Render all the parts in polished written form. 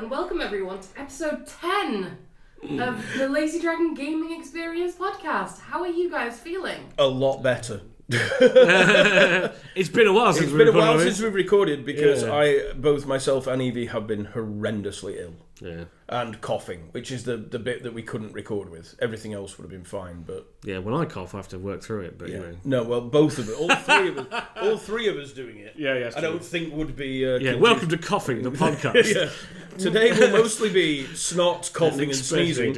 and welcome everyone to episode 10 of the Lazy Dragon Gaming Experience podcast. How are you guys feeling? A lot better. It's been a while since we've recorded because both myself and Evie have been horrendously ill. Yeah. And coughing, which is the bit that we couldn't record with. Everything else would have been fine, but yeah, when I cough, I have to work through it. But no, well, both of it, all three of us doing it. Yeah. I don't think would be. Welcome to Coughing, the podcast. Today will mostly be snot, coughing, and sneezing.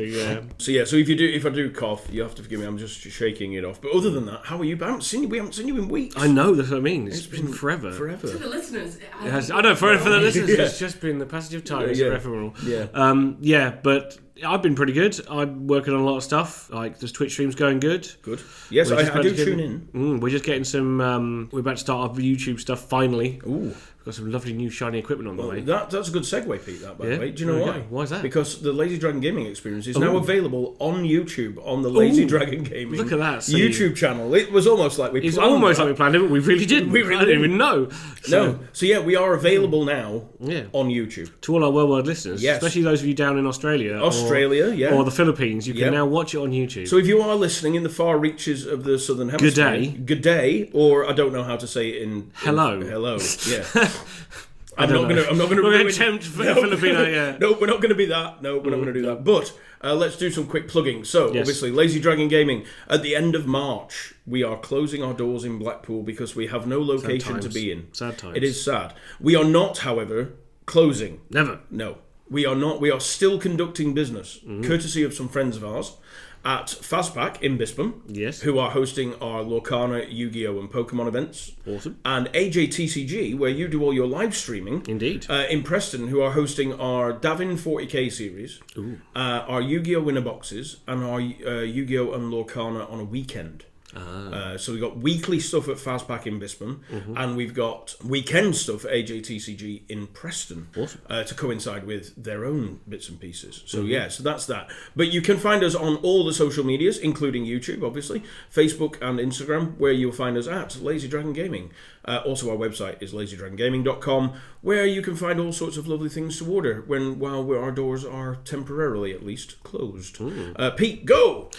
So if I do cough, you have to forgive me. I'm just shaking it off. But other than that, how are you? We haven't seen you in weeks. I know, that's what I mean. It's been forever. To the listeners, I know for the listeners, it's just been the passage of time. It's ephemeral. But I've been pretty good. I'm working on a lot of stuff. Like, the Twitch stream's going good. Good. Yes, I do tune in. We're just getting some... we're about to start our YouTube stuff, finally. Ooh. We've got some lovely new shiny equipment on the way. That's a good segue, Pete, that, by the way. Do you know why? Why is that? Because the Lazy Dragon Gaming Experience is now available on YouTube, on the Lazy Dragon Gaming Look at that. YouTube channel. It was almost like we planned it. It's almost like we planned it, but we really didn't. I didn't even know. So we are available now on YouTube. To all our worldwide listeners, especially those of you down in Australia. Or the Philippines, you can now watch it on YouTube. So if you are listening in the far reaches of the Southern Hemisphere... Good day, or I don't know how to say it in... Hello. Hello, yeah. I'm not going to attempt Filipino. No, we're not going to be that. No, we're not going to do that. But let's do some quick plugging. So, obviously, Lazy Dragon Gaming, at the end of March, we are closing our doors in Blackpool because we have no location to be in. Sad times. It is sad. We are not, however, closing. Never. No. We are not. We are still conducting business, courtesy of some friends of ours, at Fazpack in Bispam, who are hosting our Lorcana, Yu-Gi-Oh! And Pokemon events. Awesome. And AJTCG, where you do all your live streaming. Indeed. In Preston, who are hosting our Davin 40k series, our Yu-Gi-Oh! Winner boxes, and our Yu-Gi-Oh! And Lorcana on a weekend. So we've got weekly stuff at Fazpack in Bispam, and we've got weekend stuff at AJTCG in Preston, to coincide with their own bits and pieces. So so that's that. But you can find us on all the social medias, including YouTube, obviously, Facebook and Instagram, where you'll find us at Lazy Dragon Gaming. Also, our website is lazydragongaming.com, where you can find all sorts of lovely things to order while our doors are temporarily, at least, closed. Pete, go!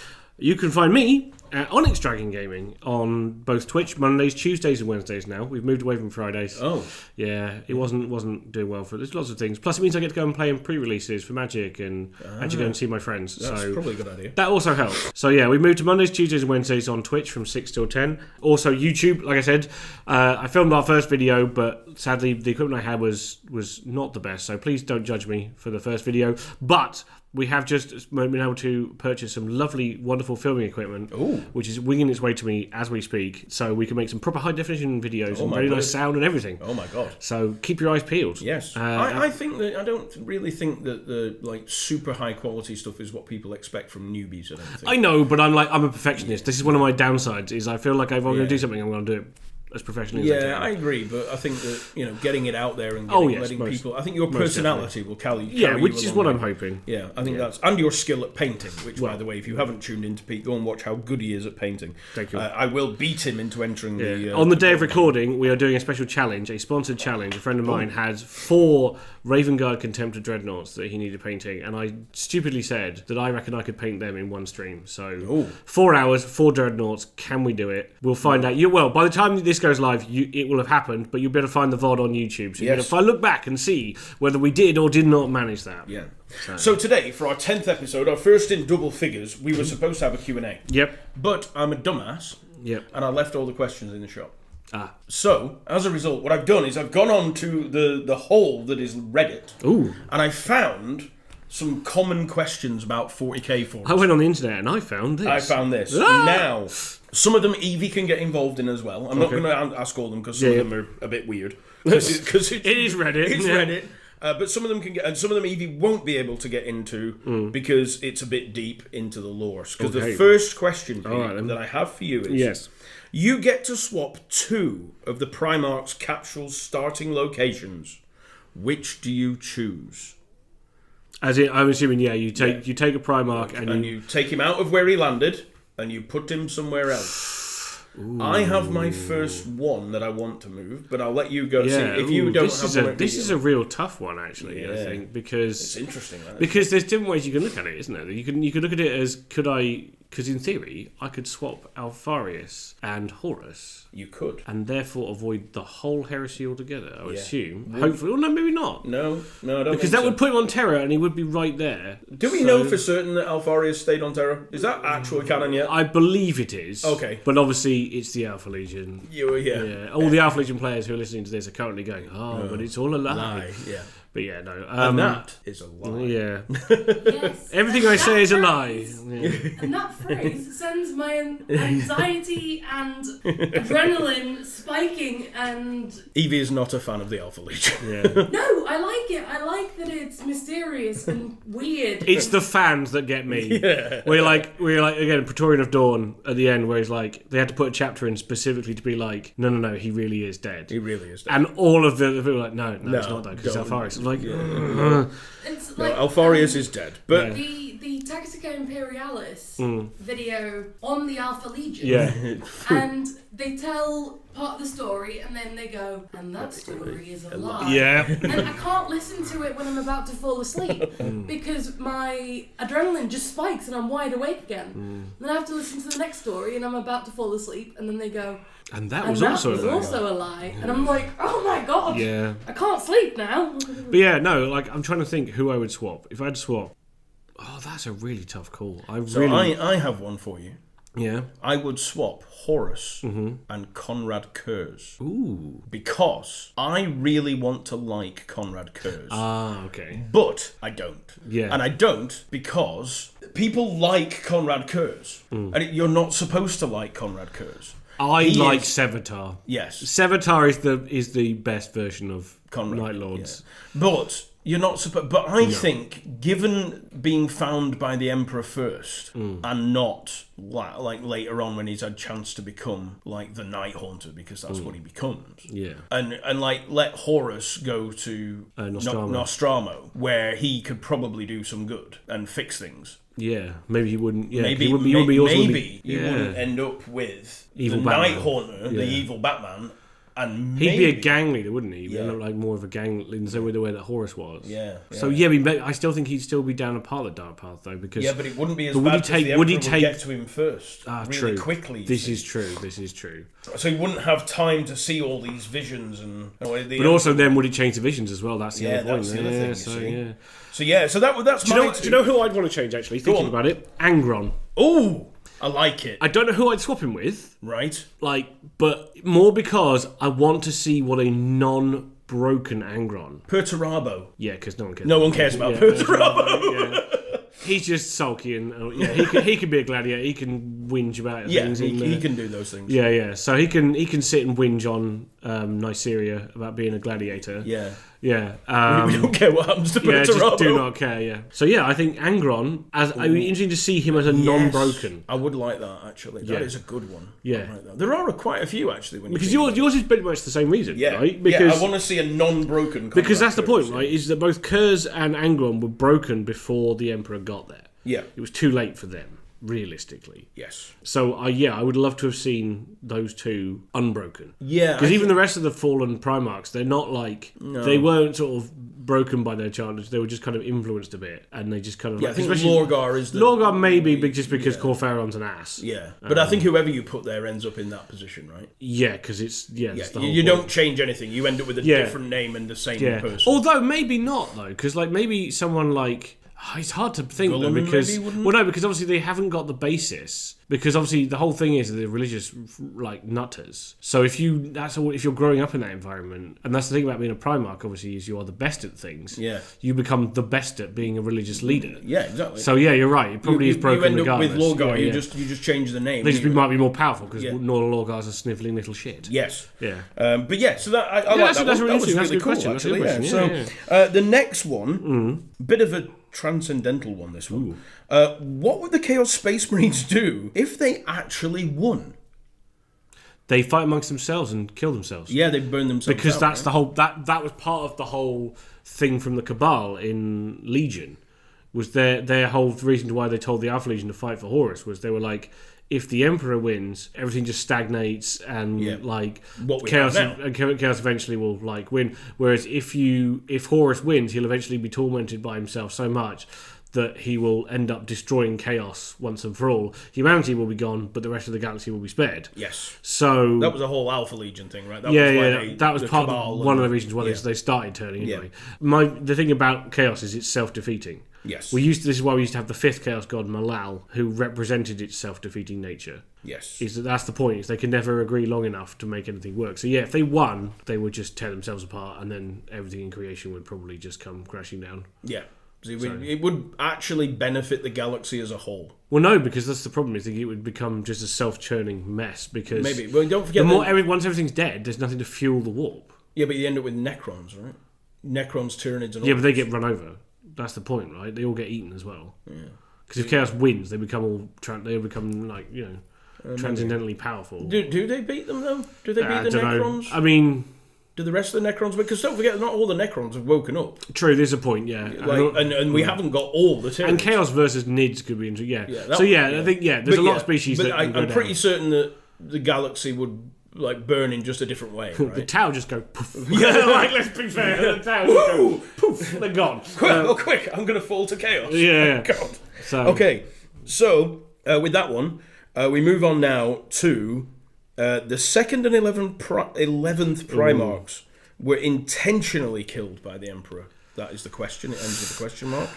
You can find me at Onyx Dragon Gaming on both Twitch, Mondays, Tuesdays and Wednesdays now. We've moved away from Fridays. Oh. Yeah, it wasn't doing well for it. There's lots of things. Plus it means I get to go and play in pre-releases for Magic and actually go and see my friends. That's probably a good idea. That also helps. So yeah, we moved to Mondays, Tuesdays and Wednesdays on Twitch from 6 till 10. Also YouTube, like I said, I filmed our first video, but sadly the equipment I had was not the best. So please don't judge me for the first video. But we have just been able to purchase some lovely, wonderful filming equipment, which is winging its way to me as we speak, so we can make some proper high-definition videos and very nice sound and everything. Oh my god. So keep your eyes peeled. Yes. I don't really think that the super high-quality stuff is what people expect from newbies, I don't think. I know, but I'm a perfectionist. This is one of my downsides, is I feel like if I'm going to do something, I'm going to do it as professionally as I can. I agree, but I think that getting it out there and letting people, I think your personality will carry you. Which is what I'm hoping. Yeah, I think that's, and your skill at painting. Which, by the way, if you haven't tuned into Pete, go and watch how good he is at painting. Thank you. I will beat him into entering the. On the day of recording, we are doing a special challenge, a sponsored challenge. A friend of mine has 4 Raven Guard Contemptor Dreadnoughts that he needed painting, and I stupidly said that I reckon I could paint them in one stream. So 4 hours, 4 Dreadnoughts. Can we do it? We'll find out. By the time this goes live, it will have happened, but you'll be able to find the VOD on YouTube. So if I look back and see whether we did or did not manage that. Yeah. So today, for our 10th episode, our first in double figures, we were supposed to have a Q&A. Yep. But I'm a dumbass. Yep. And I left all the questions in the shop. So, as a result, what I've done is I've gone on to the hole that is Reddit. And I found some common questions about 40k forums. I went on the internet and I found this. Now, some of them Evie can get involved in as well. I'm not going to ask all of them because some of them are a bit weird. It is Reddit. It's Reddit. But some of them can get, and some of them Evie won't be able to get into because it's a bit deep into the lore. Because the first question that I have for you is: you get to swap 2 of the Primarch's capsule starting locations. Which do you choose? As in, I'm assuming, you take a Primarch and you take him out of where he landed and you put him somewhere else. I have my first one that I want to move, but I'll let you go. Yeah, See if you don't this have is one a at this the is a real tough one actually. I think because it's interesting. Because there's different ways you can look at it, isn't there? You can look at it as because in theory I could swap Alfarius and Horus. You could. And therefore avoid the whole heresy altogether, I would assume. Hopefully. Well, no, maybe not. No, I don't Because that would put him on Terra and he would be right there. Do we know for certain that Alfarius stayed on Terra? Is that actual canon yet? I believe it is. Okay. But obviously it's the Alpha Legion. Yeah. All the Alpha Legion players who are listening to this are currently going, but it's all a lie. Lie, yeah. But yeah, no. And that is a lie. Yeah. Yes. Everything I say is a lie. Yeah. And that phrase sends my anxiety and adrenaline spiking and... Evie is not a fan of the Alpha Legion. Yeah. No, I like it. I like that it's mysterious and weird. It's the fans that get me. Yeah. We're like again, Praetorian of Dawn at the end, where he's like, they had to put a chapter in specifically to be like, no, he really is dead. He really is dead. And all of the people are like, no, it's not though, because it's Alfarius. I'm like, It's no, like Alfarius is dead. But the Tactica Imperialis video on the Alpha Legion. yeah. And they tell part of the story and then they go, and that story is a lie. Yeah. And I can't listen to it when I'm about to fall asleep because my adrenaline just spikes and I'm wide awake again. Then I have to listen to the next story and I'm about to fall asleep and then they go, And that was also a lie. And I'm like, oh my god, Yeah. I can't sleep now. But yeah, no, like I'm trying to think who I would swap. If I had to swap, that's a really tough call. I have one for you. Yeah. I would swap Horus and Conrad Kurz. Ooh. Because I really want to like Conrad Kurz. Okay. But I don't. Yeah. And I don't because people like Conrad Kurz. And you're not supposed to like Conrad Kurz. I like Sevatar. Yes. Sevatar is the best version of Conrad, Night Lords. Yeah. But you're not supposed. But I think, given being found by the Emperor first, and not like later on when he's had chance to become like the Night Haunter, because that's what he becomes. Yeah. And like let Horus go to Nostramo, where he could probably do some good and fix things. Yeah, maybe he wouldn't. Yeah, maybe he wouldn't end up with evil the Batman. Night Haunter, the evil Batman, and he'd be a gang leader, wouldn't he? He'd look like more of a gang in the way that Horus was. Yeah. So I still think he'd still be down a part of the dark path though, because but it wouldn't be as bad because the Emperor would get to him first, really quickly. This is true. So he wouldn't have time to see all these visions and. But also, then would he change the visions as well? That's the other point. That's the other thing. So that's do you know who I'd want to change? Actually, thinking about it, Angron. Oh, I like it. I don't know who I'd swap him with. Right. But more because I want to see what a non-broken Angron. Perturabo. Yeah, because no one cares. No one cares about Perturabo. Yeah. He's just sulky and he can be a gladiator. He can whinge about things. He can do those things. Yeah. So he can sit and whinge on Nicaria about being a gladiator. Yeah. Yeah. We don't care what happens to Perturabo. Yeah, just do not care. Yeah. So yeah, I think Angron it'd be interesting to see him as a non-broken. I would like that actually. That is a good one. Yeah. Like that. There are quite a few actually. Because yours is pretty much the same reason, right? Because I want to see a non-broken. Because that's the point, right? Is that both Kurz and Angron were broken before the Emperor got there. Yeah. It was too late for them, realistically. Yes. So, I would love to have seen those two unbroken. Yeah. Because even the rest of the fallen Primarchs, they're not like... No. They weren't sort of broken by their childhood. They were just kind of influenced a bit. And they just kind of... Yeah, I think Lorgar is... Lorgar maybe just because Corferon's an ass. Yeah. But I think whoever you put there ends up in that position, right? Yeah, because it's... Yeah, that's the whole you don't change anything. You end up with a different name and the same person. Although, maybe not, though. Because, maybe someone like... it's hard to think though, because because obviously they haven't got the basis, because obviously the whole thing is they're religious nutters. So if you're growing up in that environment, and that's the thing about being a Primarch, obviously, is you are the best at things. Yeah, you become the best at being a religious leader. Yeah, exactly. So yeah, you're right. It probably is broken. You end up regardless. with Lorgar. You just change the name. They just might be more powerful because Nor Lorgar's a snivelling little shit. Yes. Yeah. But yeah, so that I like that. That's That was really really cool. question. Actually, the next one, bit of a transcendental one. This one. What would the Chaos Space Marines do if they actually won? They fight amongst themselves and kill themselves. Yeah, they burn themselves because out, that's the whole that was part of the whole thing from the Cabal in Legion. Was their whole reason why they told the Alpha Legion to fight for Horus was they were like, if the Emperor wins, everything just stagnates and like chaos eventually will like win. Whereas if Horus wins, he'll eventually be tormented by himself so much that he will end up destroying chaos once and for all. Humanity will be gone, but the rest of the galaxy will be spared. Yes. So that was a whole Alpha Legion thing, right? That was part of one of the reasons why they started turning anyway. The thing about chaos is it's self-defeating. Yes. This is why we used to have the fifth chaos god Malal, who represented its self-defeating nature. Yes. That's the point, is they can never agree long enough to make anything work. So if they won, they would just tear themselves apart, and then everything in creation would probably just come crashing down. Yeah. It would actually benefit the galaxy as a whole. Well, no, because that's the problem. I think it would become just a self-churning mess. Because maybe, but don't forget, once everything's dead, there's nothing to fuel the warp. Yeah, but you end up with Necrons, right? Necrons, Tyranids, and all. Yeah, but they get run over. That's the point, right? They all get eaten as well. Yeah. Because if Chaos wins, they become transcendently powerful. Do they beat them though? Do they beat the Necrons? Know. I mean, do the rest of the Necrons? Because don't forget, not all the Necrons have woken up. True, there's a point. Yeah, and we haven't got all the Tyranids. And Chaos versus Nids could be interesting. I think there's a lot of species. But I'm pretty certain that the galaxy would like burn in just a different way. Right? The Tau just go poof. Like, let's be fair. The Tau just go poof. They're gone. Quick! I'm going to fall to chaos. Yeah. God. Okay. So with that one, we move on now to the second and 11th Primarchs were intentionally killed by the Emperor. That is the question. It ends with a question mark.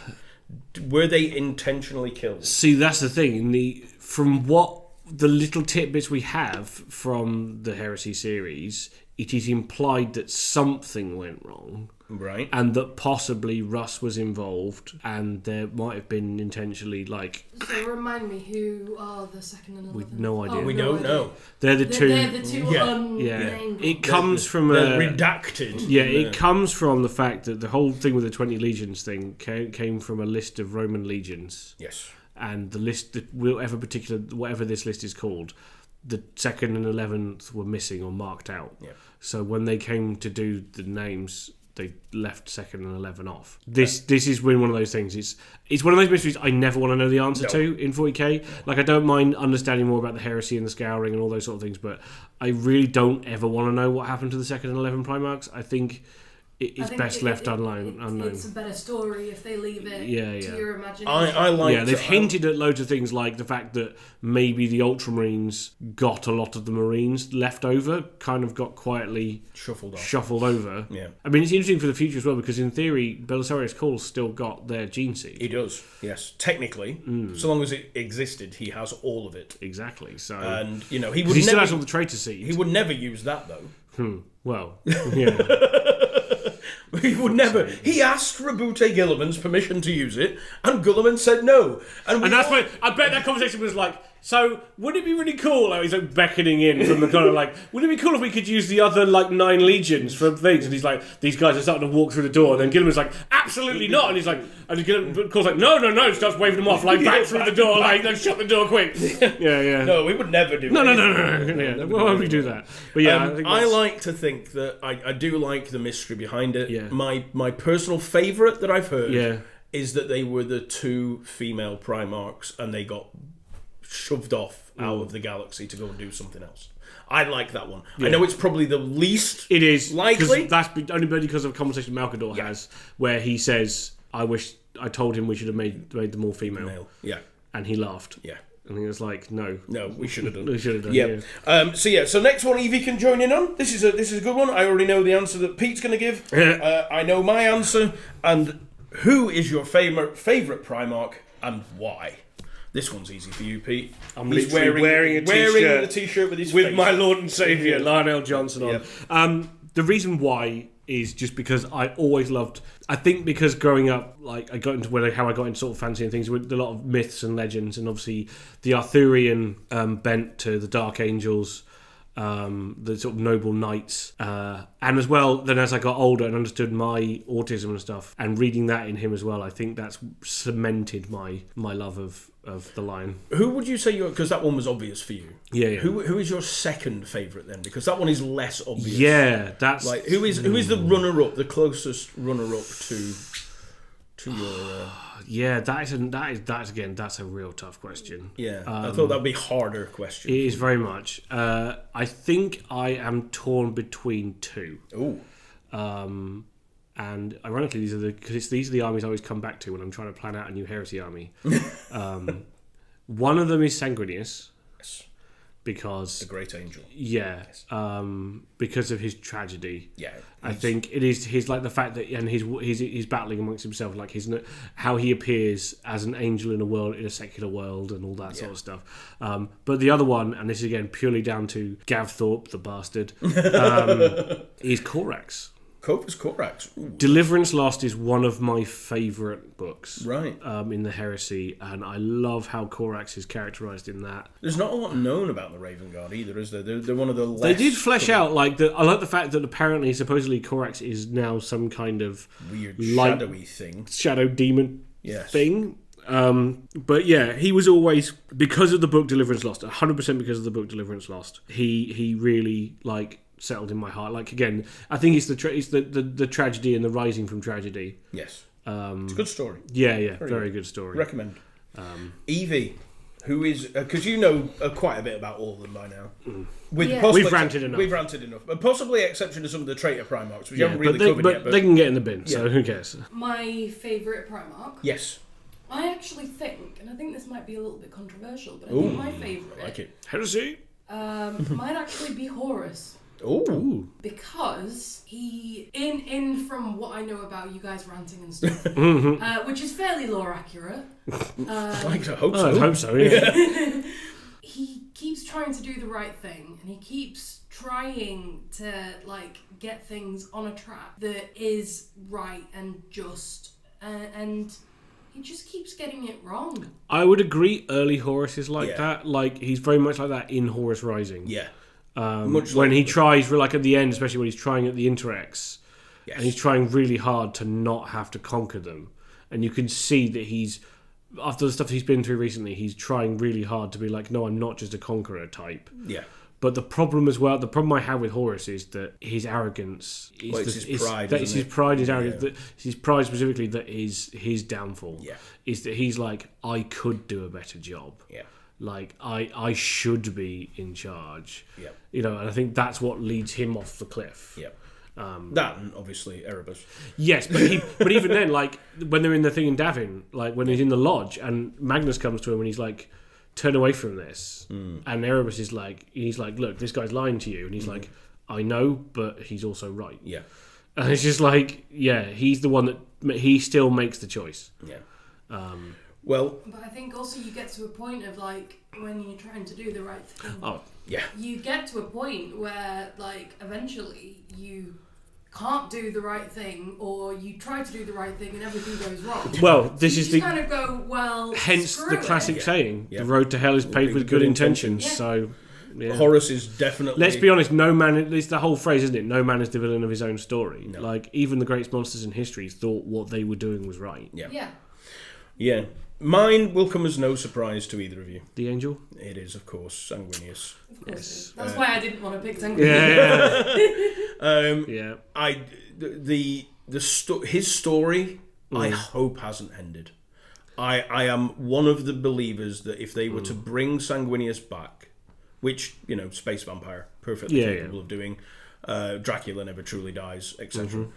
Were they intentionally killed? See, that's the thing. From what the little tidbits we have from the Heresy series, it is implied that something went wrong. Right. And that possibly Russ was involved, and there might have been intentionally, like... So remind me, who are the second and 11th? We've no idea. We don't know. They're the two... They're the two unnamed. It comes from a... redacted. Yeah, it comes from the fact that the whole thing with the 20 legions thing came from a list of Roman legions. Yes. And the list, whatever this list is called, the second and 11th were missing or marked out. Yeah. So when they came to do the names, they left second and 11 off. This is one of those things. It's one of those mysteries I never want to know the answer to in 40k. Like, I don't mind understanding more about the heresy and the scouring and all those sort of things, but I really don't ever want to know what happened to the second and 11 Primarchs. I think it's best left unknown. It's a better story if they leave it to your imagination. I like. They've hinted at loads of things, like the fact that maybe the Ultramarines got a lot of the Marines left over, kind of got quietly shuffled over. Yeah. I mean, it's interesting for the future as well, because in theory, Belisarius Caul's still got their gene seed. He does, yes. Technically, so long as it existed, he has all of it. Exactly. So, and he still has all the traitor seed. He would never use that though. Well, yeah. He would never. He asked Rabute Gilliman's permission to use it, and Gilliman said no. And that's why I bet that conversation was like, so would it be really cool? Like, he's like beckoning in from the kind of like, would it be cool if we could use the other like 9 legions for things? And he's like, these guys are starting to walk through the door. And then Gilliman's like, absolutely not. And he's like, Caul's like, no, starts waving them off, like back through the door, like, let's shut the door quick. Yeah. No, we would never do that. No. Yeah. Why would we do that? But yeah, I like to think that I do like the mystery behind it. Yeah. My personal favourite that I've heard is that they were the 2 female Primarchs and they got shoved off out of the galaxy to go and do something else. I like that one. Yeah. I know it's probably the least it is likely. That's only because of a conversation Malcador has, where he says, I told him we should have made them all female. Yeah. And he laughed. Yeah. And he was like, no, we should have done. Yeah. So next one, Evie can join in on. This is a good one. I already know the answer that Pete's going to give. I know my answer. And who is your favourite Primarch and why? This one's easy for you, Pete. He's wearing a t-shirt with his with face. my Lord and Saviour, Lionel Johnson on. Yep. The reason why is just because I always loved. I think because growing up, like I got into how I got into sort of fancy and things with a lot of myths and legends, and obviously the Arthurian bent to the Dark Angels. The sort of noble knights, and as well, then as I got older and understood my autism and stuff, and reading that in him as well, I think that's cemented my love of the Lion. Who would you say because that one was obvious for you? Yeah. Who is your second favourite then? Because that one is less obvious. Yeah, that's like who is the runner up, the closest runner up to to your? That's a real tough question. Yeah, I thought that'd be a harder question. It is very much. I think I am torn between two. Ooh. And ironically, these are the armies I always come back to when I'm trying to plan out a new heresy army. One of them is Sanguinius. Yes. Because the great angel. Yeah. Yes. Because of his tragedy. Yeah. I think it is his like the fact that and he's battling amongst himself, like how he appears as an angel in a secular world and all that sort of stuff. But the other one, and this is again purely down to Gav Thorpe, the bastard, is Corax. Corpus Corax. Ooh. Deliverance Lost is one of my favourite books, right? In the Heresy, and I love how Corax is characterised in that. There's not a lot known about the Raven Guard either, is there? They're one of the less... They did flesh out I like the fact that apparently, supposedly, Corax is now some kind of weird shadowy thing, shadow demon thing. But yeah, he was always, because of the book Deliverance Lost, 100% because of the book Deliverance Lost. He really settled in my heart. Again, I think it's the tragedy and the rising from tragedy. Yes. It's a good story. Yeah, very good story. Recommend. Evie, who is because you know quite a bit about all of them by now. We've ranted enough. We've ranted enoch, but possibly exception to some of the traitor Primarchs, which you haven't really covered yet. But they can get in the bin, so who cares? My favourite Primarch. Yes. I actually think, and I think this might be a little bit controversial, but I think my favourite, like it. Heresy, might actually be Horus. Ooh. Because he, in from what I know about you guys ranting and stuff, which is fairly lore accurate. I hope so. I hope so, yeah. He keeps trying to do the right thing, and he keeps trying to get things on a track that is right and just, and he just keeps getting it wrong. I would agree. Early Horus is like that. He's very much like that in Horus Rising. Yeah. When he tries, at the end, especially when he's trying at the Interrex, and he's trying really hard to not have to conquer them, and you can see that he's, after the stuff he's been through recently, he's trying really hard to be no, I'm not just a conqueror type. Yeah. But the problem I have with Horus is that his arrogance is his pride. It's his pride, his arrogance. That his pride specifically that is his downfall. Yeah. Is that he's I could do a better job. Yeah. I should be in charge. Yeah. And I think that's what leads him off the cliff. Yeah. That and obviously Erebus. Yes, but even then, when they're in the thing in Davin, when he's in the lodge and Magnus comes to him and he's turn away from this, and Erebus is look, this guy's lying to you, and he's I know, but he's also right. Yeah. And it's just he's the one that he still makes the choice. Yeah. Well, but I think also you get to a point of when you're trying to do the right thing. Oh, yeah. You get to a point where eventually you can't do the right thing, or you try to do the right thing and everything goes wrong. Well, this is kind of go, well, hence the classic saying: yeah. The road to hell is paved with good intentions. Yeah. So. Yeah. Horus is definitely... Let's be honest, no man... It's the whole phrase, isn't it? No man is the villain of his own story. No. Even the greatest monsters in history thought what they were doing was right. Yeah. Yeah. Mine will come as no surprise to either of you. The Angel? It is, of course, Sanguinius. Of course. That's why I didn't want to pick Sanguinius. His story, I hope, hasn't ended. I am one of the believers that if they were to bring Sanguinius back, which, space vampire, perfectly capable of doing, Dracula never truly dies, etc.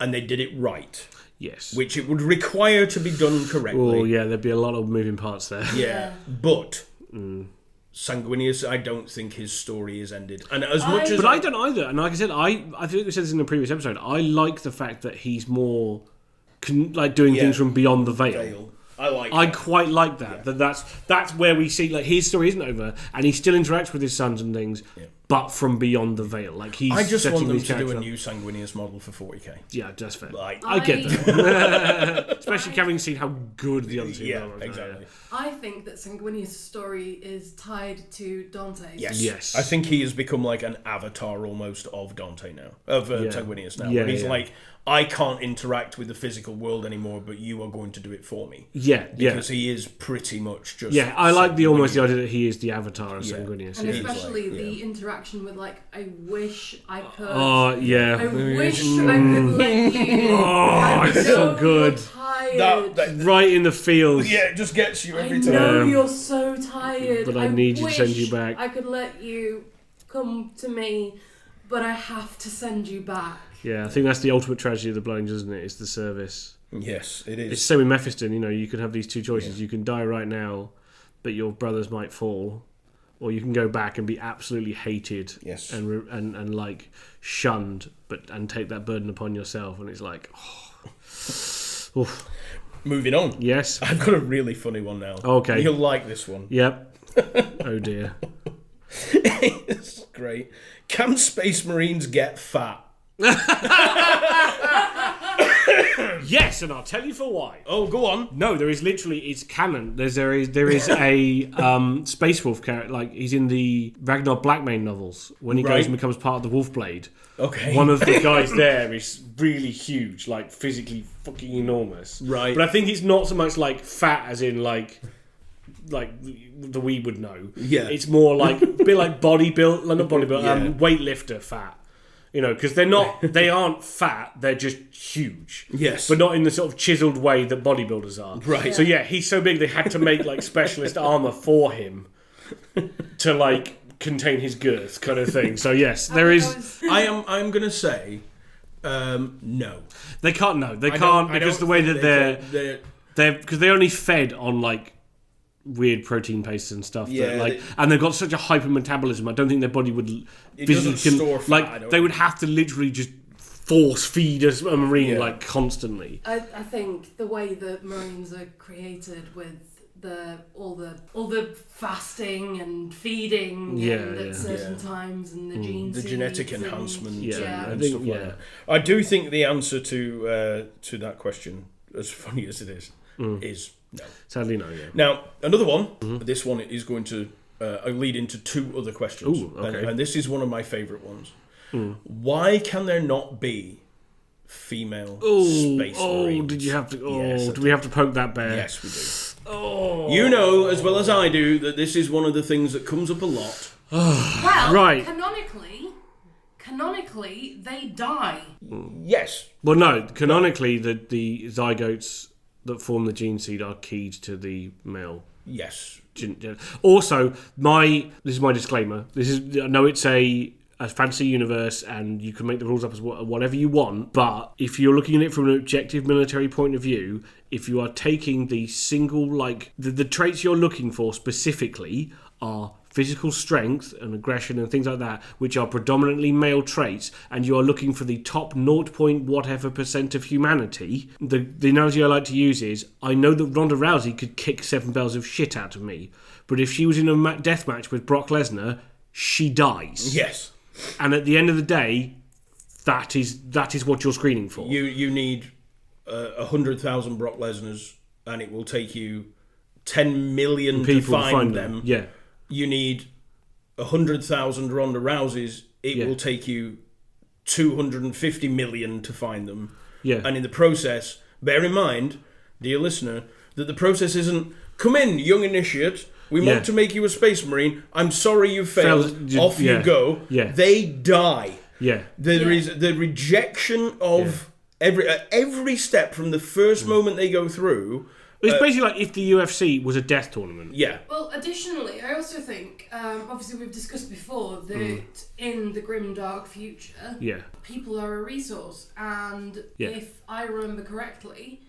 And they did it right. Yes. Which it would require to be done correctly. Oh, yeah, there'd be a lot of moving parts there. Yeah. But Sanguinius, I don't think his story is ended. And as much as... But I don't either. And like I said, I think we said this in the previous episode, I like the fact that he's more doing things from beyond the veil. I quite like that. Yeah. That's where we see his story isn't over, and he still interacts with his sons and things, but from beyond the veil. He's I just want them to do a new Sanguinius model for 40k. Yeah, that's fair. I get that, especially having seen how good the other two are. Yeah, exactly. I think that Sanguinius' story is tied to Dante's. Yes. I think he has become an avatar almost of Dante now, of Sanguinius now. Where he's I can't interact with the physical world anymore, but you are going to do it for me. Because he is pretty much just... Yeah, I like the idea that he is the avatar of Sanguinius. And especially the interaction with, I wish I could... Oh, yeah. I wish I could let you... Oh, it's so good. tired. Right in the feels. Yeah, it just gets you every time. I know you're so tired. But I need you to send you wish back. I could let you come to me, but I have to send you back. Yeah, I think that's the ultimate tragedy of the blind, isn't it? It's the service. Yes, it is. It's so in Mephiston, you can have these two choices. You can die right now, but your brothers might fall, or you can go back and be absolutely hated, Yes. and like shunned, and take that burden upon yourself. And it's like, oof. Moving on. Yes. I've got a really funny one now. Okay. You'll like this one. Yep. Oh dear. It's great. Can Space Marines get fat? Yes, and I'll tell you for why. Oh, go on. No, there is literally, it's canon. There is a Space Wolf character, like he's in the Ragnar Blackmane novels when he goes and becomes part of the Wolf Blade. Okay. One of the guys there is really huge, like physically fucking enormous. Right. But I think it's not so much like fat as in like the we would know. Yeah. It's more like a bit like not bodybuilder, weightlifter fat. Because they aren't fat, they're just huge. Yes. But not in the sort of chiseled way that bodybuilders are. Right. Yeah. So yeah, he's so big they had to make like specialist armor for him to like contain his girth kind of thing. So yes, there is. I'm gonna say no. They can't. No, they can't because the way that they're because they're only fed on like weird protein pastes and stuff. Yeah, and they've got such a hyper metabolism. I don't think their body would store fat, they would have to literally just force feed a marine like constantly. I think the way that Marines are created with all the fasting and feeding at certain times and the gene the genetic enhancement. I think I do think the answer to that question, as funny as it is no. Sadly, no. Yeah. Now another one. This one is going to lead into two other questions. Ooh, okay. And this is one of my favourite ones. Why can there not be female space marines? Did you have to? Yes, do we have to poke that bear? Yes, we do. You know as well as I do that this is one of the things that comes up a lot. Well, right. Canonically, they die. Yes. Well, no. Canonically, the zygotes that form the gene seed are keyed to the male. Yes. Also, this is my disclaimer. I know it's a fantasy universe and you can make the rules up as whatever you want, but if you're looking at it from an objective military point of view, if you are taking the single, the traits you're looking for specifically are physical strength and aggression and things like that, which are predominantly male traits, and you are looking for the top 0.whatever% of humanity, the analogy I like to use is, I know that Ronda Rousey could kick 7 bells of shit out of me, but if she was in a death match with Brock Lesnar, she dies. Yes. And at the end of the day, that is what you're screening for. You need 100,000 Brock Lesnars, and it will take you 10 million people to find them. Yeah. You need 100,000 Ronda Rouseys. It will take you 250 million to find them. Yeah. And in the process, bear in mind, dear listener, that the process isn't, come in, young initiate, we want to make you a space marine. I'm sorry you failed. Off you go. Yeah. They die. Yeah. There is the rejection of every step from the first moment they go through. It's basically like if the UFC was a death tournament. Yeah. Well, additionally, I also think, obviously we've discussed before, that in the grim, dark future, people are a resource. And if I remember correctly,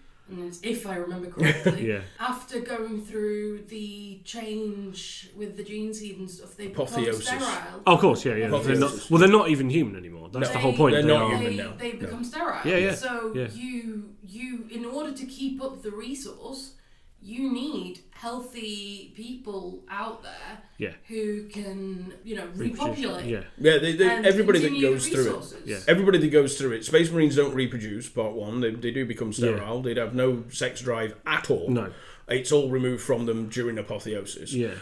after going through the change with the gene seed and stuff, they become sterile. Oh, of course, yeah. They're not even human anymore. That's the whole point. They're not human now. They become sterile. Yeah. So you, in order to keep up the resource, you need healthy people out there who can, repopulate. Everybody that goes through it. Yeah. Everybody that goes through it. Space Marines don't reproduce, part one. They do become sterile. They'd have no sex drive at all. No. It's all removed from them during apotheosis. Yeah.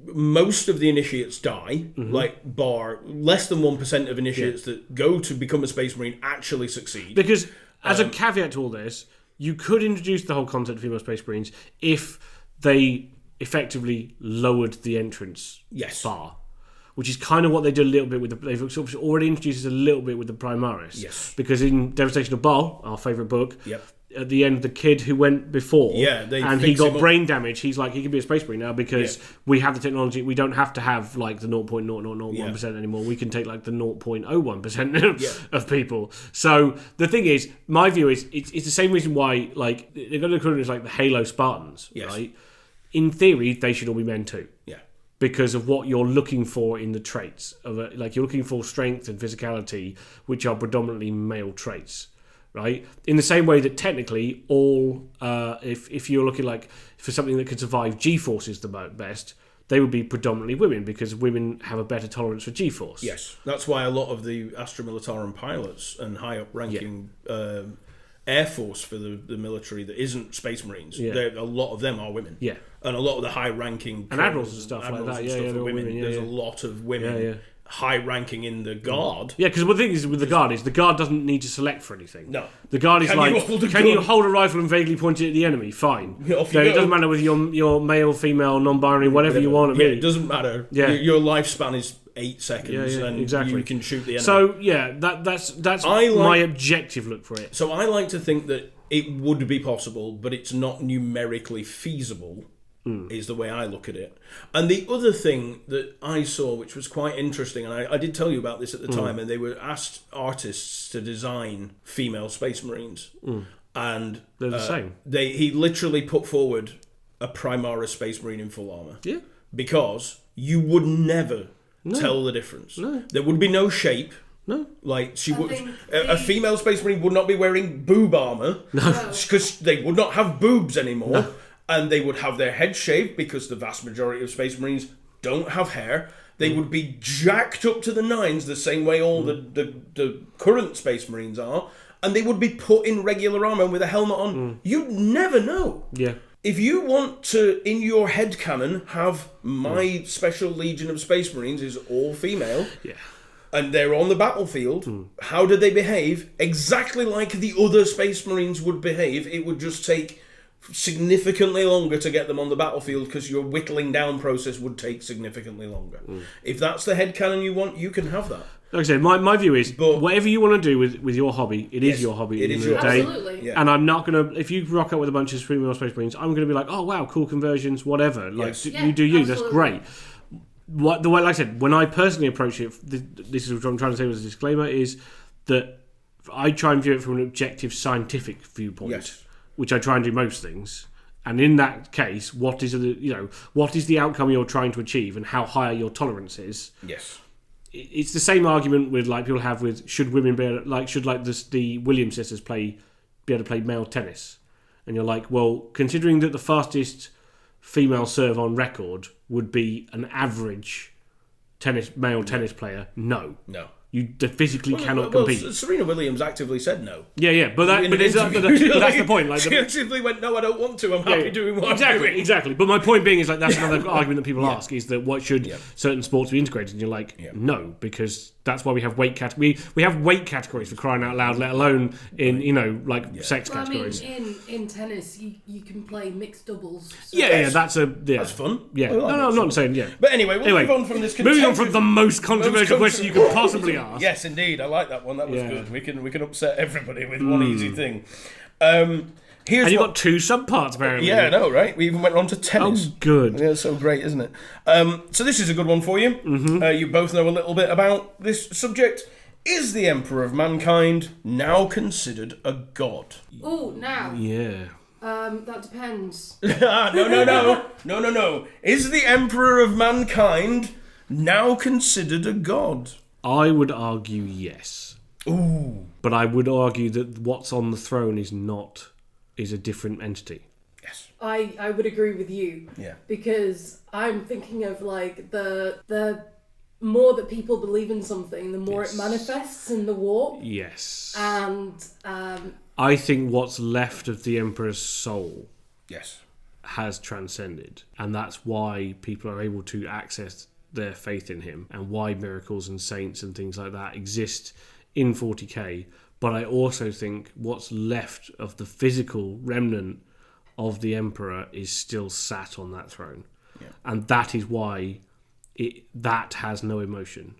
Most of the initiates die, bar less than 1% of initiates that go to become a Space Marine actually succeed. Because, as a caveat to all this, you could introduce the whole concept of female Space Marines if they effectively lowered the entrance bar, which is kind of what they did a little bit with they've sort of already introduced us a little bit with the Primaris. Yes. Because in Devastation of Baal, our favourite book, at the end, the kid who went before, and he got brain damage. He's like, he can be a Space Marine now because we have the technology. We don't have to have like the 0.0001% anymore. We can take like the 0.01% of people. So the thing is, my view is, it's the same reason why like they're going to call it like the Halo Spartans, right? In theory, they should all be men too. Yeah. Because of what you're looking for in the traits of like you're looking for strength and physicality, which are predominantly male traits. Right, in the same way that technically all, if you're looking like for something that can survive G-forces the best, they would be predominantly women because women have a better tolerance for G-force. Yes, that's why a lot of the Astra Militarum pilots and high up ranking Air Force for the military that isn't Space Marines, a lot of them are women. Yeah, and a lot of the high ranking and admirals and stuff like that. Are women. There's a lot of women. Yeah. High ranking in the Guard. Yeah, because the thing is with the Guard is the Guard doesn't need to select for anything. No. The Guard is can you hold a rifle and vaguely point it at the enemy? Fine. It doesn't matter whether you're male, female, non-binary, whatever you want. It doesn't matter. Yeah. Your lifespan is 8 seconds and exactly. You can shoot the enemy. So, that's my objective look for it. So I like to think that it would be possible, but it's not numerically feasible. Is the way I look at it. And the other thing that I saw, which was quite interesting, and I did tell you about this at the time, and they were asked artists to design female Space Marines. And they're the same. He literally put forward a Primaris Space Marine in full armour. Yeah. Because you would never tell the difference. No. There would be no shape. No. Like, a female Space Marine would not be wearing boob armour. No. Because they would not have boobs anymore. No. And they would have their head shaved because the vast majority of Space Marines don't have hair. They would be jacked up to the nines the same way all the current Space Marines are. And they would be put in regular armour with a helmet on. You'd never know. Yeah. If you want to, in your headcanon, have my special legion of Space Marines is all female. Yeah. And they're on the battlefield, how do they behave? Exactly like the other Space Marines would behave. It would just take significantly longer to get them on the battlefield because your whittling down process would take significantly longer. If that's the headcanon you want, you can have that. Like I said, my view is, whatever you want to do with your hobby, it is your hobby. It is your day. Absolutely. Yeah. And I'm not going to, if you rock up with a bunch of female Space Marines, I'm going to be like, oh wow, cool conversions, whatever. Like, you do you, that's great. Like I said, when I personally approach it, this is what I'm trying to say as a disclaimer, is that I try and view it from an objective scientific viewpoint, which I try and do most things. And in that case, what is the outcome you're trying to achieve, and how high your tolerance is? Yes, it's the same argument with like people have with should women be able, like should like the Williams sisters be able to play male tennis, and you're like, well, considering that the fastest female serve on record would be an average male tennis player, no. You physically cannot compete. Serena Williams actively said no. Yeah, but that's the point. Like, she actively went, no, I don't want to. I'm happy doing what I'm doing. Exactly. But my point being is like that's another argument that people ask is that what should certain sports be integrated? And you're like, no, because that's why we have weight categories. We have weight categories for crying out loud, let alone in sex categories. I mean, in tennis, you can play mixed doubles. So that's fun. Yeah, no, I'm not saying But anyway, we'll move on from this. Moving on from the most controversial question you could possibly ask. Yes, indeed, I like that one. That was good. We can upset everybody with one easy thing. And you've got two subparts, apparently. Yeah, I know, right? We even went on to tennis. Oh, good. Yeah, it's so great, isn't it? So this is a good one for you. You both know a little bit about this subject. Is the Emperor of Mankind now considered a god? Oh, now. Yeah. That depends. No. Is the Emperor of Mankind now considered a god? I would argue yes. Ooh. But I would argue that what's on the throne is a different entity. Yes. I would agree with you. Yeah. Because I'm thinking of like the more that people believe in something, the more it manifests in the warp. Yes. And I think what's left of the Emperor's soul has transcended. And that's why people are able to access their faith in him, and why miracles and saints and things like that exist in 40k. But I also think what's left of the physical remnant of the Emperor is still sat on that throne, and that is why that has no emotion,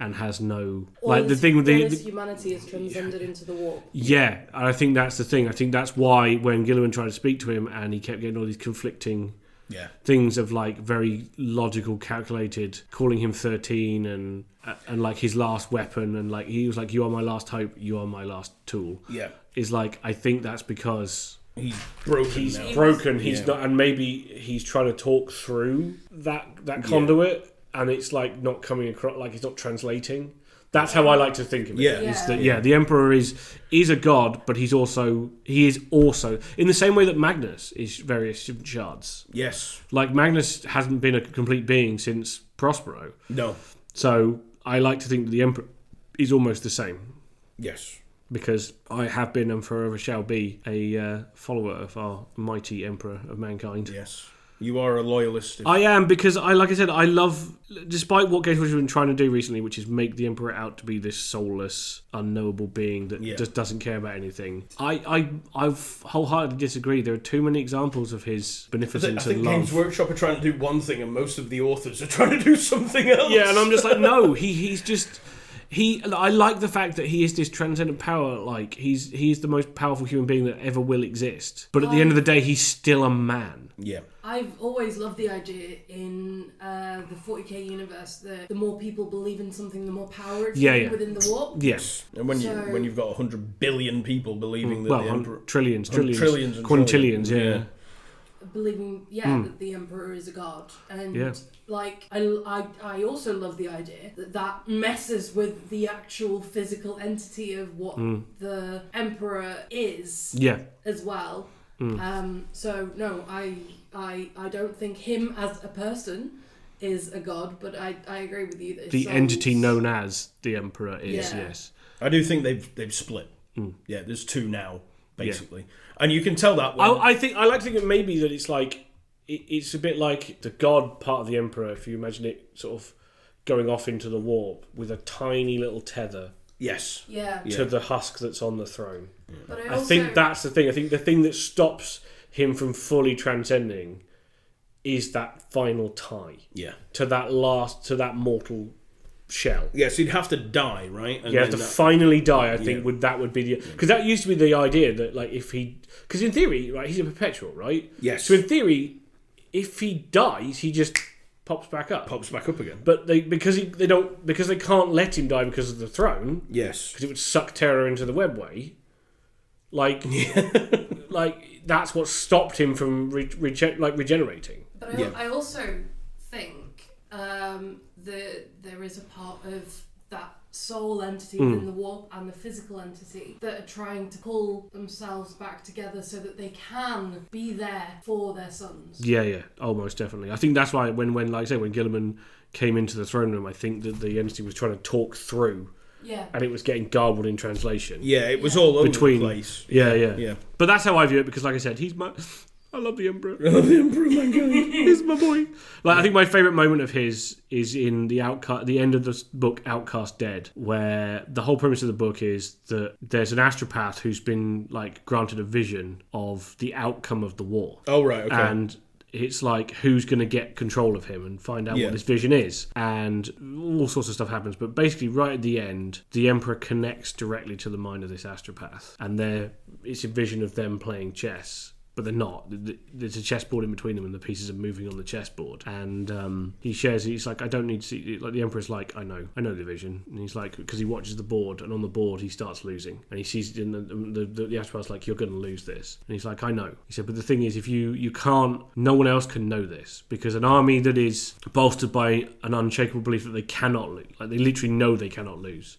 and has no All the thing with his humanity is transcended into the warp. Yeah, and I think that's the thing. I think that's why when Gilliman tried to speak to him and he kept getting all these conflicting things of like very logical, calculated, calling him 13 and like his last weapon, and like he was like, "You are my last hope. You are my last tool." Yeah, is like, I think that's because he's broken. He's not, and maybe he's trying to talk through that conduit, and it's like not coming across, like it's not translating. That's how I like to think of it. Is that the Emperor is a god, but he is also in the same way that Magnus is various shards. Yes, like Magnus hasn't been a complete being since Prospero. No, so I like to think that the Emperor is almost the same. Yes, because I have been and forever shall be a follower of our mighty Emperor of mankind. Yes. You are a loyalist. I am, because like I said, I love, despite what Games Workshop have been trying to do recently, which is make the Emperor out to be this soulless, unknowable being that just doesn't care about anything. I've wholeheartedly disagree. There are too many examples of his beneficence and love. Games Workshop are trying to do one thing, and most of the authors are trying to do something else. Yeah, and I'm just like, no, he's just. I like the fact that he is this transcendent power. Like he is the most powerful human being that ever will exist. But at the end of the day, he's still a man. Yeah. I've always loved the idea in the 40k universe that the more people believe in something, the more power it's within the warp. Yes. And when you've got 100 billion people believing that the Emperor... trillions and quintillions, yeah. Believing, that the Emperor is a god. And like, I also love the idea that messes with the actual physical entity of what the Emperor is as well. So no, I don't think him as a person is a god, but I agree with you that the entity known as the Emperor is, yes. I do think they've split. Yeah, there's two now, basically. And you can tell that when... I like to think it maybe that it's like it's a bit like the god part of the Emperor, if you imagine it sort of going off into the warp with a tiny little tether. Yes. To the husk that's on the throne. Yeah. But I think that's the thing. I think the thing that stops him from fully transcending is that final tie. Yeah. To that mortal shell. Yes, he'd have to die, right? And you have to finally die. I think that would be the, because that used to be the idea that like if he, because in theory, right, he's a perpetual, right? Yes. So in theory, if he dies, he just pops back up again. But because they can't let him die because of the throne. Yes. Because it would suck terror into the webway. Like, like that's what stopped him from regenerating. But I also think that there is a part of that soul entity within the warp and the physical entity that are trying to pull themselves back together so that they can be there for their sons. Yeah, almost definitely. I think that's why when like I say, when Gilliman came into the throne room, I think that the entity was trying to talk through. Yeah. And it was getting garbled in translation. Yeah, it was all over the place. Yeah. But that's how I view it, because like I said, I love the Emperor. I love the Emperor, my God. He's my boy. Like, I think my favourite moment of his is in the end of the book Outcast Dead, where the whole premise of the book is that there's an astropath who's been like granted a vision of the outcome of the war. Oh, right, okay. And it's like, who's going to get control of him and find out what this vision is. And all sorts of stuff happens. But basically, right at the end, the Emperor connects directly to the mind of this astropath. And it's a vision of them playing chess. But they're not. There's a chessboard in between them, and the pieces are moving on the chessboard. And he shares. He's like, I don't need to see. Like the Emperor's like, I know the vision. And he's like, because he watches the board, and on the board he starts losing, and he sees it in the astropath's like, you're going to lose this. And he's like, I know. He said, but the thing is, if you can't, no one else can know this, because an army that is bolstered by an unshakable belief that they cannot lose, like they literally know they cannot lose,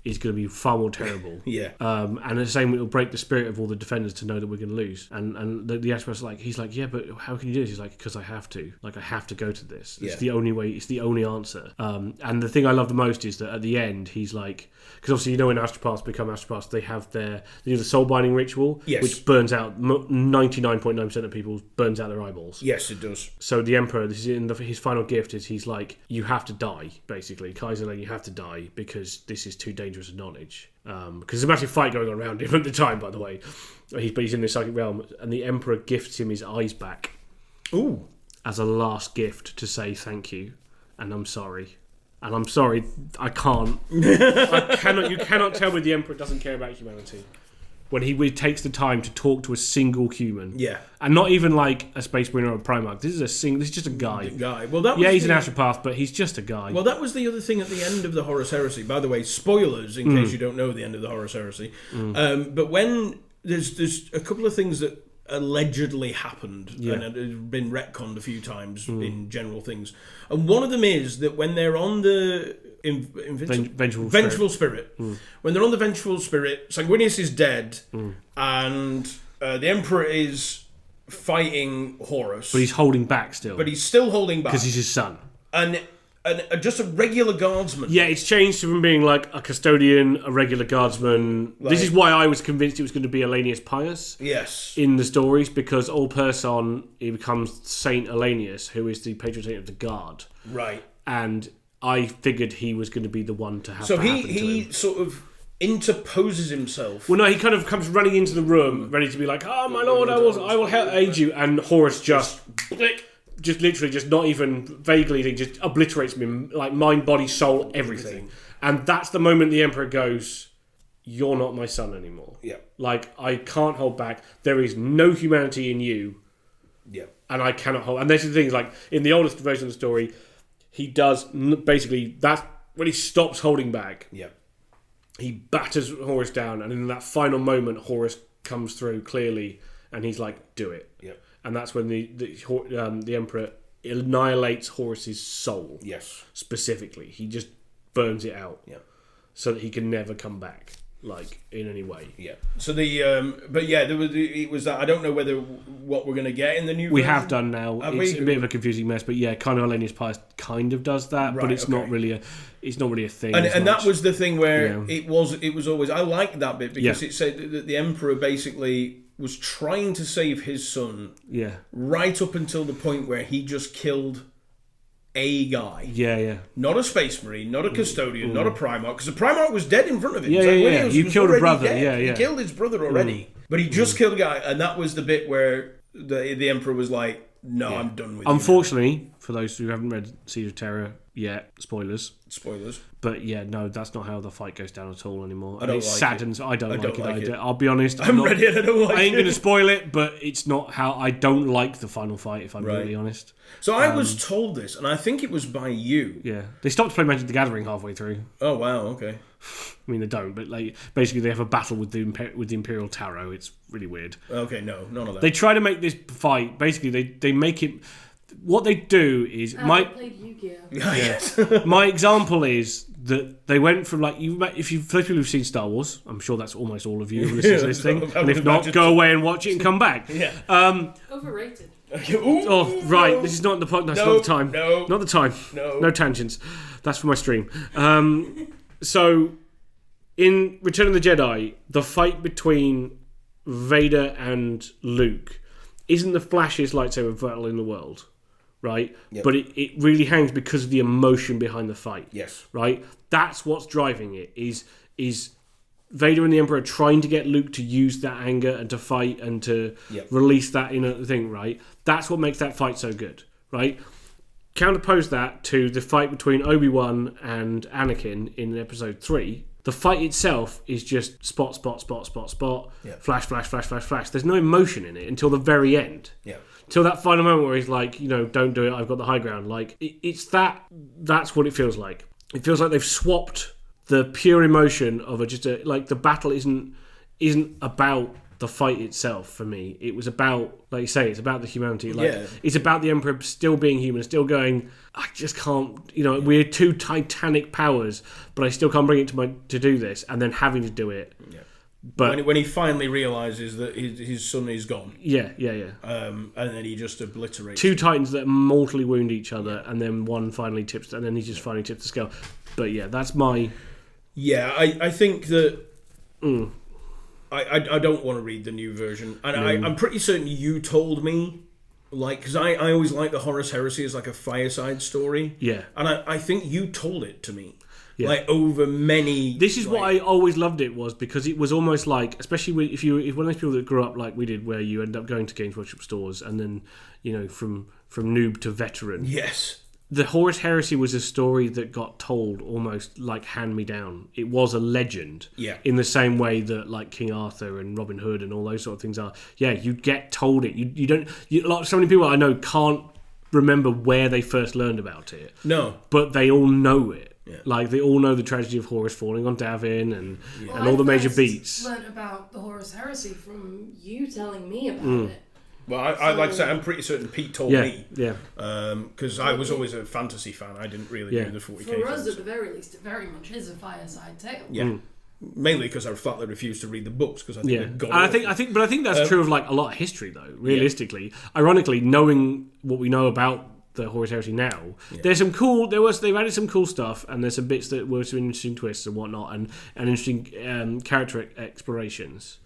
is going to be far more terrible. And the same, it will break the spirit of all the defenders to know that we're going to lose. And the astropath's like, he's like, yeah, but how can you do this? He's like, because I have to. Like, I have to go to this. It's the only way. It's the only answer. And the thing I love the most is that at the end, he's like, because obviously, when astropaths become astropaths, they do the soul binding ritual, which burns out 99.9% of people, burns out their eyeballs. Yes, it does. So the Emperor, this is his final gift, is he's like, you have to die, basically. Kaiser, like, you have to die because this is too dangerous a knowledge. Because there's a massive fight going on around him at the time, by the way. He's in the psychic realm, and the Emperor gifts him his eyes back. Ooh. As a last gift to say thank you, and I'm sorry. And I'm sorry, I can't. I cannot. You cannot tell me the Emperor doesn't care about humanity when he takes the time to talk to a single human. Yeah, and not even like a Space Marine or a Primarch. This is just a guy. Well, that was he's an astropath, but he's just a guy. Well, that was the other thing at the end of the Horus Heresy. By the way, spoilers in case you don't know the end of the Horus Heresy. But when there's a couple of things that allegedly happened and have been retconned a few times in general things, and one of them is that when they're on the Vengeful Spirit. When they're on the Vengeful Spirit, Sanguinius is dead, and the Emperor is fighting Horus, but he's holding back still. But he's still holding back because he's his son. And just a regular guardsman. Yeah, it's changed from being like a custodian, a regular guardsman. This is why I was convinced it was going to be Elenius Pius. Yes. In the stories, because all person he becomes Saint Elenius, who is the patron saint of the guard. Right. And I figured he was going to be the one to have. So to happen to he him. Sort of interposes himself. Well, no, he kind of comes running into the room, ready to be like, "Oh, my lord, I will help aid you," and Horus just literally, just not even vaguely, just obliterates him, like mind, body, soul, everything. And that's the moment the Emperor goes, "You're not my son anymore." Yeah. Like, I can't hold back. There is no humanity in you. Yeah. And I cannot hold. And there's the things like in the oldest version of the story, he does basically that's when he stops holding back. Yeah. He batters Horus down, and in that final moment, Horus comes through clearly, and he's like, "Do it." Yeah. And that's when the Emperor annihilates Horus's soul. Yes. Specifically, he just burns it out. Yeah. So that he can never come back, like in any way. Yeah. So but yeah, it was that. I don't know what we're going to get in the new. We version. have done now. It's a bit of a confusing mess, but yeah, kind of Elenius Pius kind of does that, but it's not really a thing. And that was the thing where it was always. I liked that bit because it said that the Emperor basically was trying to save his son. Yeah. Right up until the point where he just killed a guy. Yeah. Not a Space Marine, not a Custodian, not a Primarch, because the Primarch was dead in front of him. Yeah. You killed a brother. Dead. Yeah. He killed his brother already. But he just killed a guy, and that was the bit where the Emperor was like, "No, I'm done with you." Unfortunately, for those who haven't read Siege of Terror yet, spoilers. But yeah, no, that's not how the fight goes down at all anymore. I don't it saddens. I don't like it. I'll be honest. I'm ready and I don't like it. I ain't going to spoil it, but it's not how I don't like the final fight, if I'm really honest. So I was told this, and I think it was by you. Yeah. They stopped playing Magic the Gathering halfway through. Oh, wow, okay. I mean, they don't, but like basically they have a battle with the Imperial Tarot. It's really weird. Okay, no, none of that. They try to make this fight, basically they make it... What they do is... I played Yu-Gi-Oh! Yes. My example is that they went from like for those people who've seen Star Wars, I'm sure that's almost all of you who listen to this thing, and if not, go away and watch it and come back. Overrated. Oh right, this is not the podcast. Not the time. No, not the time. No tangents. That's for my stream. So in Return of the Jedi, the fight between Vader and Luke isn't the flashiest lightsaber battle in the world. Right? Yep. But it really hangs because of the emotion behind the fight. Yes. Right? That's what's driving it, is Vader and the Emperor trying to get Luke to use that anger and to fight and to release that inner thing, right? That's what makes that fight so good, right? Counterpose that to the fight between Obi-Wan and Anakin in episode 3. The fight itself is just spot, flash. There's no emotion in it until the very end. Yeah. Till that final moment where he's like, don't do it, I've got the high ground. Like, it's that's what it feels like. It feels like they've swapped the pure emotion of the battle isn't about the fight itself for me. It was about, like you say, it's about the humanity. It's about the Emperor still being human, still going, I just can't, we're two titanic powers, but I still can't bring it to do this, and then having to do it. Yeah. But when he finally realises that his son is gone. Yeah. And then he just obliterates two Titans that mortally wound each other, and then one finally tips, and then he just finally tips the scale. But yeah, that's my... Yeah, I think that... I don't want to read the new version. And I'm pretty certain you told me, because I always like the Horus Heresy as like a fireside story. Yeah. And I think you told it to me. Yeah. Like over many... This is what I always loved it was, because it was almost like, especially if one of those people that grew up like we did, where you end up going to Games Workshop stores and then, from noob to veteran. Yes. the Horus Heresy was a story that got told almost like hand-me-down. It was a legend. Yeah. In the same way that like King Arthur and Robin Hood and all those sort of things are. Yeah, you get told it. You don't... so many people I know can't remember where they first learned about it. No. But they all know it. Yeah. Like, they all know the tragedy of Horus falling on Davin and all the I major first beats. learnt about the Horus Heresy from you telling me about it. Well, I like I say, I'm pretty certain Pete told me. Yeah. Because I was always a fantasy fan. I didn't really do the 40k For us, films. at the very least, it very much is a fireside tale. Yeah. Mainly because I flatly refused to read the books because I think they've gone And I think that's true of like a lot of history though. Realistically, ironically, knowing what we know about the Horus Heresy now, there's some cool. They've added some cool stuff, and there's some bits that were some interesting twists and whatnot, and interesting character explorations.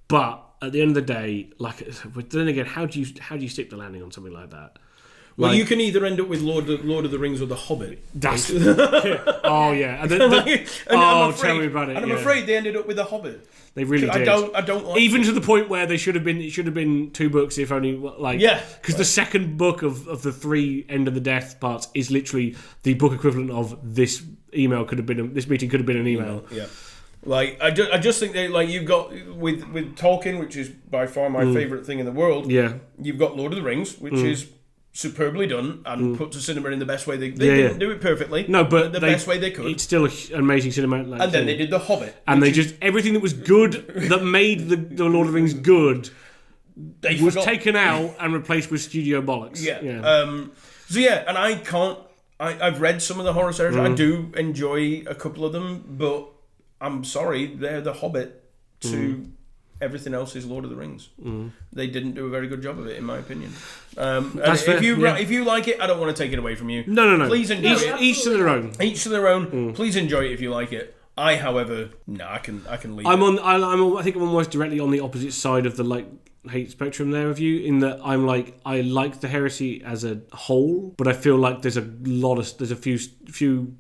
But at the end of the day, like, but then again, how do you stick the landing on something like that? Well, Like, you can either end up with Lord of the Rings or The Hobbit. that's oh yeah, and tell me about it. And I'm afraid they ended up with The Hobbit. They really did. I don't like even it. to the point where they should have been 2 books, if only like because the second book of the 3 End of the Death parts is literally the book equivalent of this email could have been this meeting could have been an email. Yeah. Like I just think that like you've got with Tolkien, which is by far my favourite thing in the world. Yeah. You've got Lord of the Rings, which is superbly done and put to cinema in the best way they didn't do it perfectly. No, but the best way they could. It's still an amazing cinema. Like, and then they did The Hobbit, and they just everything that was good that made the Lord of the Rings good was taken out and replaced with studio bollocks. Yeah. And I've read some of the Horus Heresy. I do enjoy a couple of them, but I'm sorry, they're The Hobbit to everything else is Lord of the Rings. They didn't do a very good job of it, in my opinion. That's fair, if you like it, I don't want to take it away from you. No. Please enjoy it. Each to their own. Each to their own. Please enjoy it if you like it. I, however, I can leave. I think I'm almost directly on the opposite side of the like hate spectrum there of you, in that I'm like I like the Heresy as a whole, but I feel like there's a few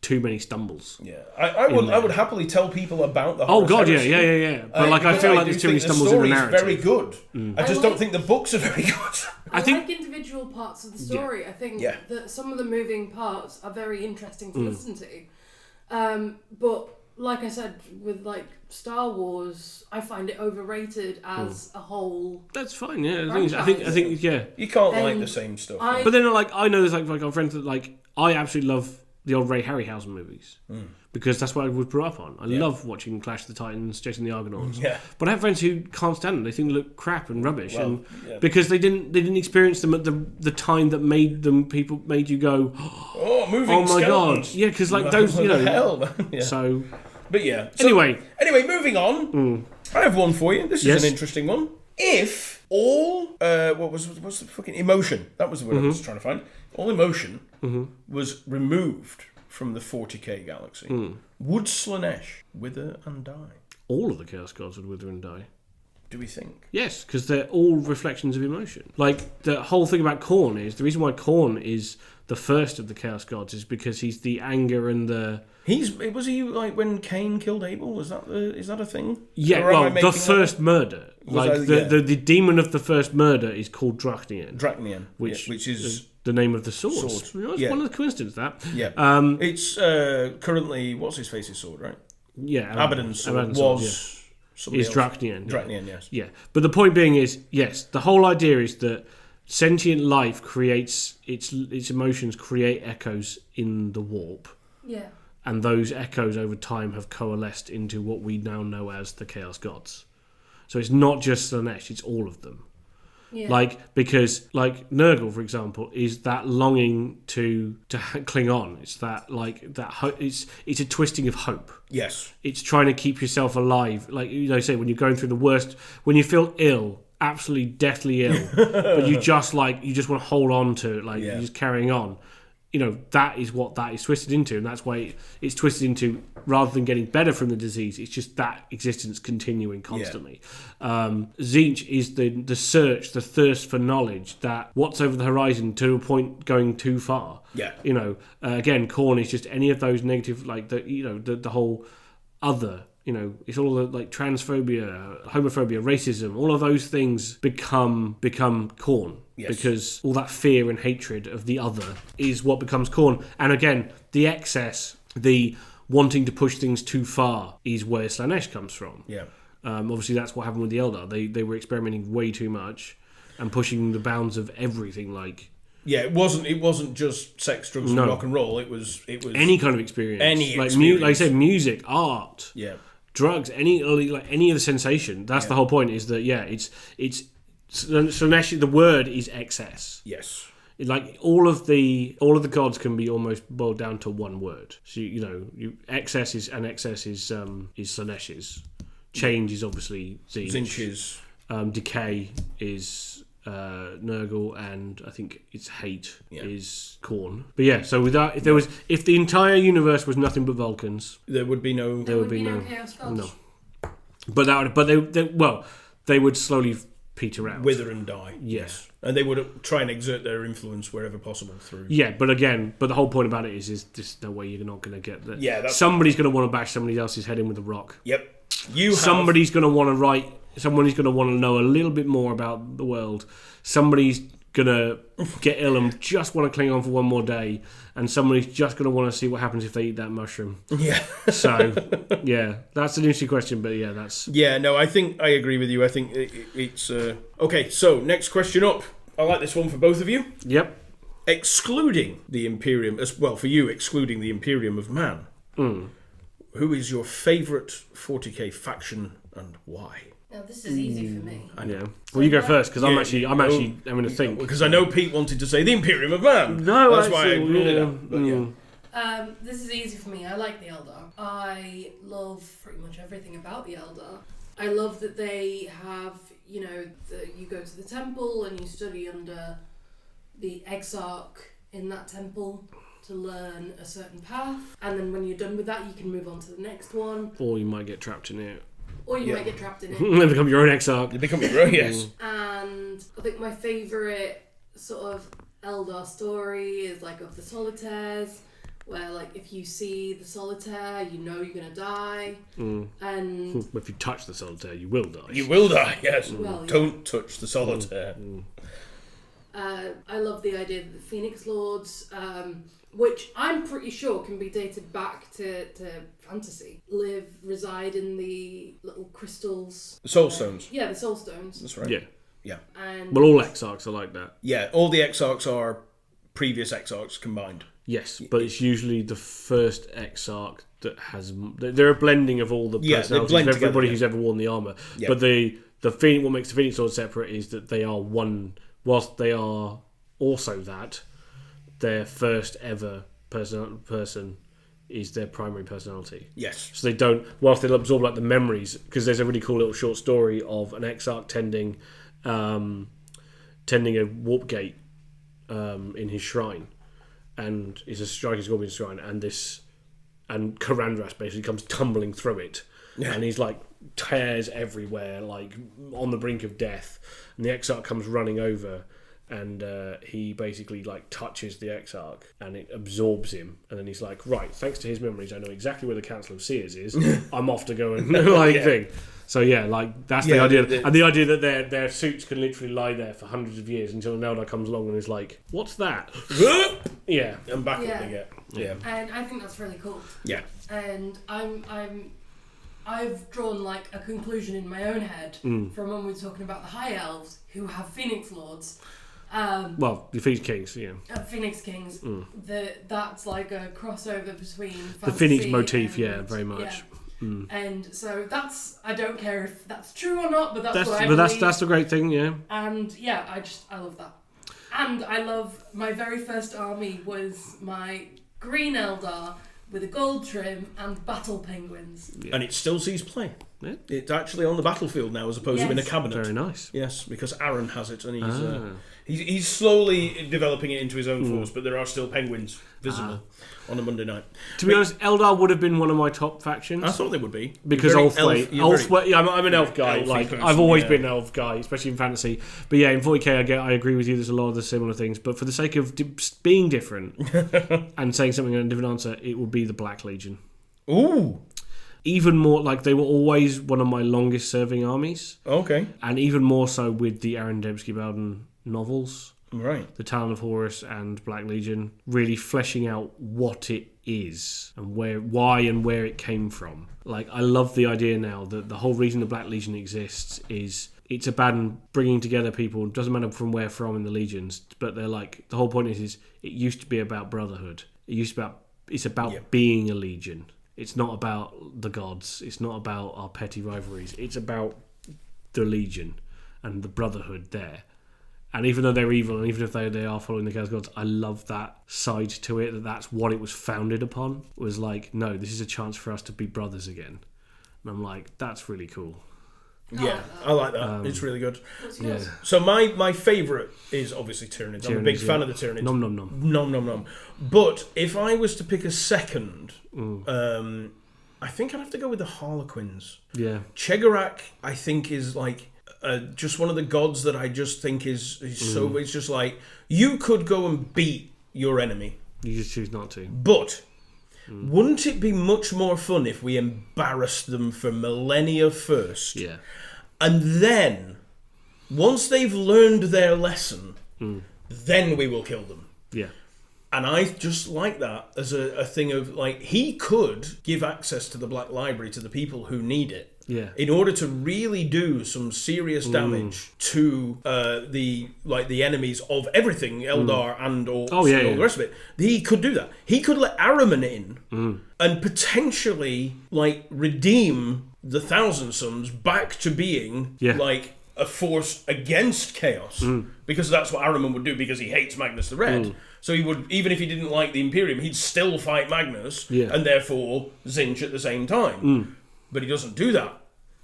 too many stumbles. Yeah, I would happily tell people about the Horus Heresy. Yeah. But like I feel like there's too many stumbles in the narrative. The story is very good. I just don't think the books are very good. I think like individual parts of the story. Yeah. I think that some of the moving parts are very interesting to listen to. But like I said, with like Star Wars, I find it overrated as a whole. That's fine. Yeah, I think you can't like the same stuff. But then like I know there's like our friends that like I absolutely love the old Ray Harryhausen movies because that's what I was brought up on. I love watching Clash of the Titans, Chasing the Argonauts. Yeah. But I have friends who can't stand them. They think they look crap and rubbish, because they didn't experience them at the time that made you go, moving my god, yeah, because like those, you know, hell. Yeah. So, but yeah. Anyway, moving on. I have one for you. This is an interesting one. If all what's the fucking emotion? That was the word I was trying to find. All emotion was removed from the 40k galaxy, would Slaanesh wither and die? All of the Chaos Gods would wither and die. Do we think? Yes, because they're all reflections of emotion. Like, the whole thing about Khorne is, the reason why Khorne is the first of the Chaos Gods is because he's the anger and the... Was he like when Cain killed Abel? Is that a thing? Yeah, well, the first murder. Like, the demon of the first murder is called Drachnian. Which is... the name of the sword. It's one of the coincidences, that. Yeah. It's currently, what's his face's sword, right? Yeah. Abaddon's sword was... Is Drachnian. Drachnian, yes. Yeah. But the point being is, yes, the whole idea is that sentient life creates, its emotions create echoes in the warp. Yeah. And those echoes over time have coalesced into what we now know as the Chaos Gods. So it's not just Slaanesh, it's all of them. Yeah. Like, because like Nurgle, for example, is that longing to cling on. It's that like that it's a twisting of hope. Yes. It's trying to keep yourself alive. Like, you know, say when you're going through the worst, when you feel ill, absolutely deathly ill, but you just want to hold on to it, like you're just carrying on. You know, that is what that is twisted into, and that's why it's twisted into, rather than getting better from the disease, it's just that existence continuing constantly. Tzeentch is the search, the thirst for knowledge, that what's over the horizon to a point going too far. Yeah. You know, again, Khorne is just any of those negative, like the whole other it's all the like transphobia, homophobia, racism, all of those things become Khorne. Yes. Because all that fear and hatred of the other is what becomes Khorne. And again, the excess, the wanting to push things too far is where Slaanesh comes from. Yeah. Obviously, that's what happened with the Eldar. They were experimenting way too much and pushing the bounds of everything. Like, yeah, it wasn't just sex, drugs, and rock and roll. It was any kind of experience. Like I say, music, art, drugs, any of the sensation. That's the whole point. Is that it's Slaanesh. The word is excess. Yes. Like all of the gods can be almost boiled down to one word. So excess is Slaanesh's. Change is obviously Tzeentch's. Decay is Nurgle, and I think it's hate is Khorne. But yeah, so with that, if the entire universe was nothing but Vulcans, there would be no Chaos Gods. No. But they would slowly peter out, wither and die. Yes, and they would try and exert their influence wherever possible through. Yeah, but the whole point about it is there's no way you're not going to get that. Yeah, somebody's going to want to bash somebody else's head in with a rock. Yep. Somebody's going to want to write. Somebody's going to want to know a little bit more about the world. Somebody's going to get ill and just want to cling on for one more day. And somebody's just going to want to see what happens if they eat that mushroom. Yeah. So, yeah, that's an interesting question. But yeah, that's... Yeah, no, I think I agree with you. I think it's... Okay, so next question up. I like this one for both of you. Yep. Excluding the Imperium... for you, excluding the Imperium of Man. Who is your favourite 40k faction and why? Now this is easy for me. I know. Well, you go first because I'm actually having to think. Because I know Pete wanted to say the Imperium of Man. No, that's why I ruled it out. This is easy for me. I like the Eldar. I love pretty much everything about the Eldar. I love that they have, you go to the temple and you study under the Exarch in that temple to learn a certain path, and then when you're done with that you can move on to the next one, or you might get trapped in it, might get trapped in it and become your own Exarch. You become your own, yes. And I think my favourite sort of Eldar story is like of the Solitaires, where like if you see the Solitaire you know you're gonna die, and if you touch the Solitaire you will die. You will die, yes. Well, don't touch the Solitaire. I love the idea that the Phoenix Lords, which I'm pretty sure can be dated back to fantasy, reside in the little crystals. The Soul Stones. Yeah, the Soul Stones. That's right. Yeah. Yeah. And well, all Exarchs are like that. Yeah, all the Exarchs are previous Exarchs combined. Yes, but it's usually the first Exarch that has... They're a blending of all the personalities of everybody who's ever worn the armour. Yeah. But what makes the Phoenix Lords separate is that they are one... Whilst they are also that, their first ever person is their primary personality. Yes. So they don't, whilst they'll absorb like the memories, because there's a really cool little short story of an Exarch tending a warp gate in his shrine, and it's a striking scorpion shrine, and Karandras basically comes tumbling through it, and he's like tears everywhere, like on the brink of death, and the Exarch comes running over. And he basically like touches the Exarch and it absorbs him, and then he's like, right, thanks to his memories I know exactly where the Council of Seers is. I'm off to go and thing. So yeah, like that's the idea. And the idea that their suits can literally lie there for hundreds of years until an Eldar comes along and is like, what's that? Yeah. And back up they get. Yeah. And I think that's really cool. Yeah. And I've drawn like a conclusion in my own head from when we were talking about the High Elves who have Phoenix Lords. The Phoenix Kings, yeah. Phoenix Kings. That's like a crossover between the Phoenix motif, very much. Yeah. And so I don't care if that's true or not, but that's what I believe. That's the great thing, yeah. And yeah, I love that. And I love my very first army was my green Eldar with a gold trim and battle penguins. Yeah. And it still sees play. Yeah. It's actually on the battlefield now as opposed to in a cabinet. Very nice. Yes, because Aaron has it, and he's slowly developing it into his own force, but there are still penguins visible on a Monday night. To be honest, Eldar would have been one of my top factions. I thought they would be. Because Ulfway, I'm an elf guy. I've always been an elf guy, especially in fantasy. But yeah, in 40k, I agree with you. There's a lot of the similar things. But for the sake of being different and saying something in a different answer, it would be the Black Legion. Ooh. even more, like, they were always one of my longest serving armies. Okay. And even more so with the Aaron Dembski-Bowden novels. Right. The Talon of Horus and Black Legion, really fleshing out what it is and why and where it came from. Like, I love the idea now that the whole reason the Black Legion exists is it's about bringing together people. It doesn't matter from where from in the legions, but they're like, the whole point is it used to be about brotherhood. It's about being a legion. It's not about the gods. It's not about our petty rivalries. It's about the legion and the brotherhood there. And even though they're evil, and even if they are following the Chaos Gods, I love that side to it, that's what it was founded upon. It was like, no, this is a chance for us to be brothers again. And I'm like, that's really cool. Yeah, I like that. It's really good. Yeah. So my favourite is obviously Tyranids. I'm a big fan of the Tyranids. Nom nom nom. Nom nom nom. But if I was to pick a second, I think I'd have to go with the Harlequins. Yeah. Chegarak, I think, is like just one of the gods that I just think is so... It's just like, you could go and beat your enemy. You just choose not to. But wouldn't it be much more fun if we embarrassed them for millennia first? Yeah. And then, once they've learned their lesson, then we will kill them. Yeah. And I just like that as a thing of, like, he could give access to the Black Library to the people who need it. Yeah. In order to really do some serious damage to the enemies of everything, Eldar and orcs and all the rest of it. He could do that. He could let Ahriman in and potentially like redeem the Thousand Sons back to being like a force against chaos, because that's what Ahriman would do, because he hates Magnus the Red. So he would, even if he didn't like the Imperium, he'd still fight Magnus and therefore Zinch at the same time. But he doesn't do that.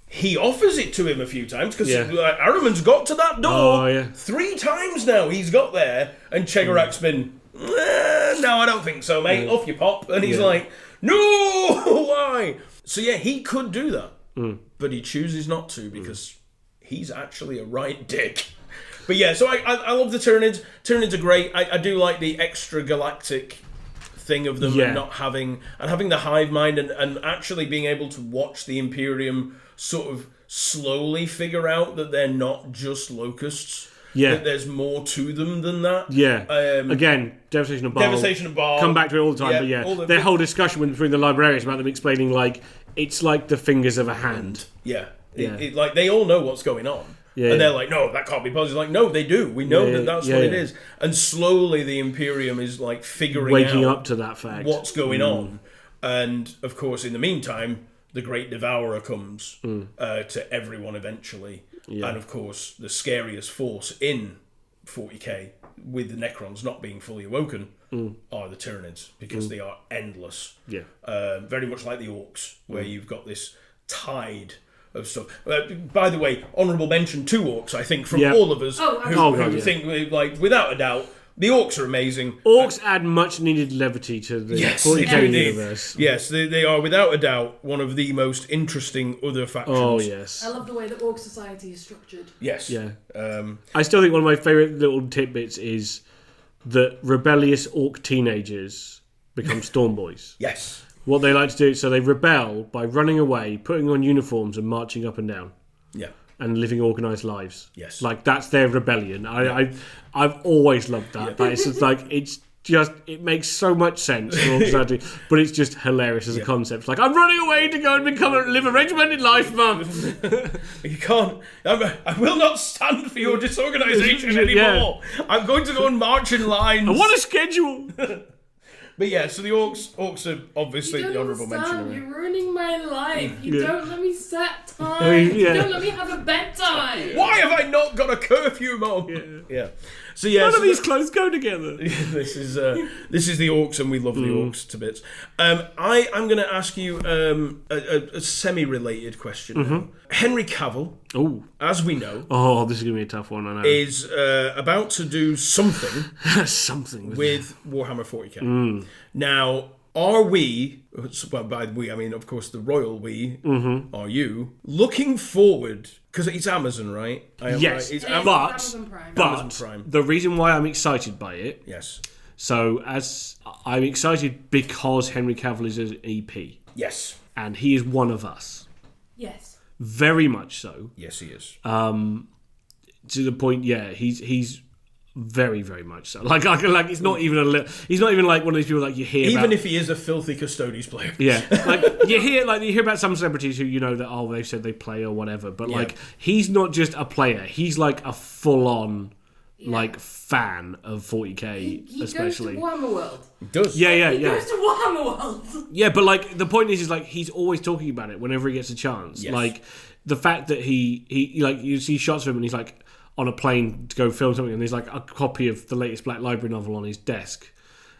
He offers it to him a few times, because Ahriman's got to that door 3 times now. He's got there, and Chegarak's been, no, I don't think so, mate. Off you pop. And he's like, no, why? So yeah, he could do that, but he chooses not to, because he's actually a right dick. But yeah, so I love the Tyranids. Tyranids are great. I do like the extra galactic thing of them and not having the hive mind and actually being able to watch the Imperium sort of slowly figure out that they're not just locusts. Yeah. That there's more to them than that. Yeah. Again, Devastation of Baal. Come back to it all the time, but their whole discussion between the librarians about them explaining, like, it's like the fingers of a hand. Yeah. Like, they all know what's going on. Yeah, and they're like, no, that can't be possible. Like, no, they do. We know that's what it is. And slowly the Imperium is like waking up to that fact. What's going on. And of course, in the meantime, the Great Devourer comes to everyone eventually. Yeah. And of course, the scariest force in 40k, with the Necrons not being fully awoken, are the Tyranids, because they are endless. Yeah. Very much like the Orcs, where you've got this tide of stuff. By the way, honourable mention to Orcs, I think, from all of us who think, like, without a doubt, the Orcs are amazing. Orcs add much needed levity to the 40k universe. Yes, they are without a doubt one of the most interesting other factions. Oh, yes. I love the way the Orc society is structured. Yes. Yeah. I still think one of my favourite little tidbits is that rebellious Orc teenagers become Storm Boys. Yes. What they like to do, so they rebel by running away, putting on uniforms and marching up and down. Yeah. And living organised lives. Yes. Like, that's their rebellion. I've always loved that. Yeah. It's just like, it makes so much sense for society, but it's just hilarious as a concept. Like, I'm running away to go and live a regimented life, Mum. You can't. I will not stand for your disorganisation anymore. I'm going to go and march in lines. I want a schedule. But yeah, so the Orcs are obviously the honourable mention. You're ruining my life. You don't let me set time. You don't let me have a bedtime. Why have I not got a curfew, Mum? Yeah. So yeah, none of these clothes go together. This is the Orcs, and we love the Orcs to bits. I'm going to ask you a semi-related question. Now. Henry Cavill, as we know, this is going to be a tough one. I know, is about to do something with Warhammer 40k. Now, are we? Well, by we I mean, of course, the royal we. Are you looking forward? Because it's Amazon, right? Yes, right? It's Amazon Prime. Amazon Prime. The reason why I'm excited by it, so as I'm excited because Henry Cavill is an EP. Yes. and he is one of us. Yes. Very much so. Yes, he is. To the point, he's very, very much so. Like it's not even a little. He's not even like one of these people like you hear. Even about, if he is a filthy Custodes player. Yeah, like you hear about some celebrities who that they've said they play or whatever, but like he's not just a player. He's like a full on like fan of 40k, he especially. goes to Warhammer World. He does. Yeah. He goes to Warhammer World. Yeah, but like the point is like he's always talking about it whenever he gets a chance. Yes. Like the fact that he like you see shots of him and he's like on a plane to go film something and there's like a copy of the latest Black Library novel on his desk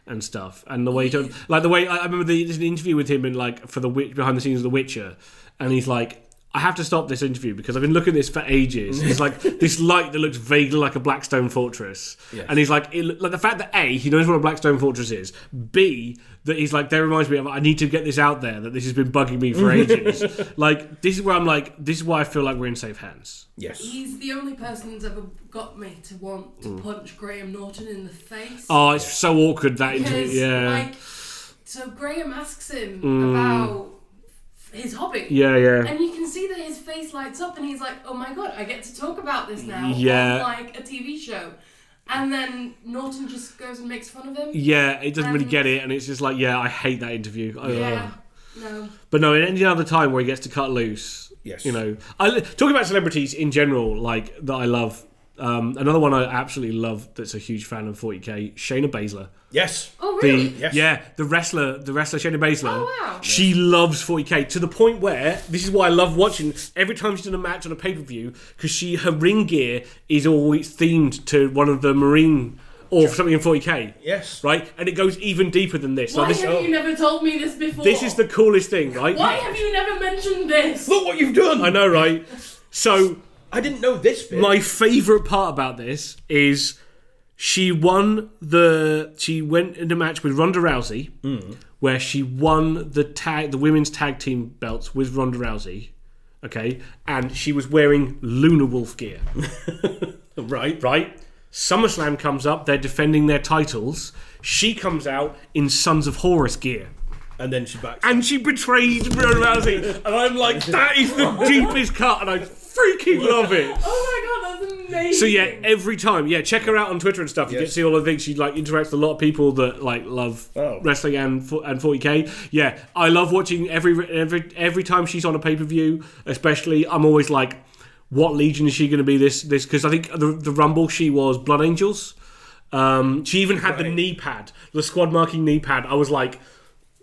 and stuff. And the way he I remember there's an interview with him in like for the behind the scenes of The Witcher, and he's like, I have to stop this interview because I've been looking at this for ages. It's like this light that looks vaguely like a Blackstone Fortress. Yes. And he's like, like the fact that A, he knows what a Blackstone Fortress is. B, that he's like, that reminds me of, I need to get this out there, that this has been bugging me for ages. Like, this is where I'm like, this is why I feel like we're in safe hands. Yes. He's the only person who's ever got me to want to punch Graham Norton in the face. Oh, it's so awkward, that interview. Yeah. Like, so Graham asks him about his hobby. Yeah. And you can see that his face lights up and he's like, oh my god, I get to talk about this now on like a TV show. And then Norton just goes and makes fun of him. Yeah, it doesn't really get it, and it's just like, I hate that interview. No. But no, in any other time where he gets to cut loose, yes. Talking about celebrities in general, like, that I love, another one I absolutely love that's a huge fan of 40k, Shayna Baszler. Yes. Oh, really? The wrestler Shayna Baszler. Oh, wow. She loves 40k to the point where this is why I love watching every time she's done a match on a pay-per-view, because her ring gear is always themed to one of the Marine or something in 40k. Yes. Right? And it goes even deeper than this. Why have you never told me this before? This is the coolest thing, right? Why have you never mentioned this? Look what you've done. I know, right? So I didn't know this bit. My favourite part about this is she went in a match with Ronda Rousey, where she won the women's tag team belts with Ronda Rousey. Okay, and she was wearing Luna Wolf gear. Right. SummerSlam comes up, they're defending their titles. She comes out in Sons of Horus gear. And then she backs. And she betrays Ronda Rousey. And I'm like, that is the deepest cut, and I freaking love it. Oh my god, that's amazing. So every time, check her out on Twitter and stuff. You get to see all the things. She like interacts with a lot of people that like love wrestling and 40k. Yeah, I love watching every time she's on a pay-per-view. Especially, I'm always like, what legion is she going to be this? Because I think the Rumble she was Blood Angels. She even had the knee pad, the squad marking knee pad. I was like,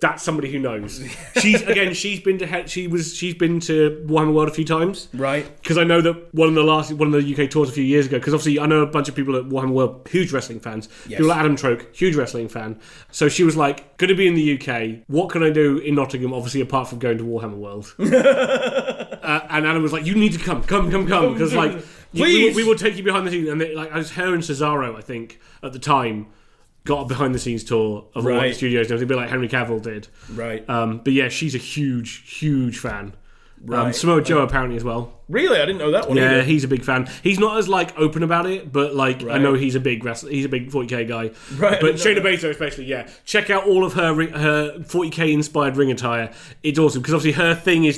that's somebody who knows. She's been to Warhammer World a few times, right? Because I know that one of the UK tours a few years ago. Because obviously I know a bunch of people at Warhammer World, huge wrestling fans. Yes. People like Adam Troke, huge wrestling fan. So she was like, going to be in the UK. What can I do in Nottingham? Obviously, apart from going to Warhammer World. And Adam was like, you need to come, because like we will take you behind the scenes. And it was her and Cesaro, I think, at the time, got a behind-the-scenes tour of all the studios and everything, a bit like Henry Cavill did. Right. But yeah, she's a huge fan. Right. Samoa Joe apparently as well. Really? I didn't know that one. Yeah, either. He's a big fan. He's not as like open about it, but like I know he's a big wrestler. He's a big 40k guy. Right. But Shayna Baszler especially, check out all of her 40k inspired ring attire. It's awesome because obviously her thing is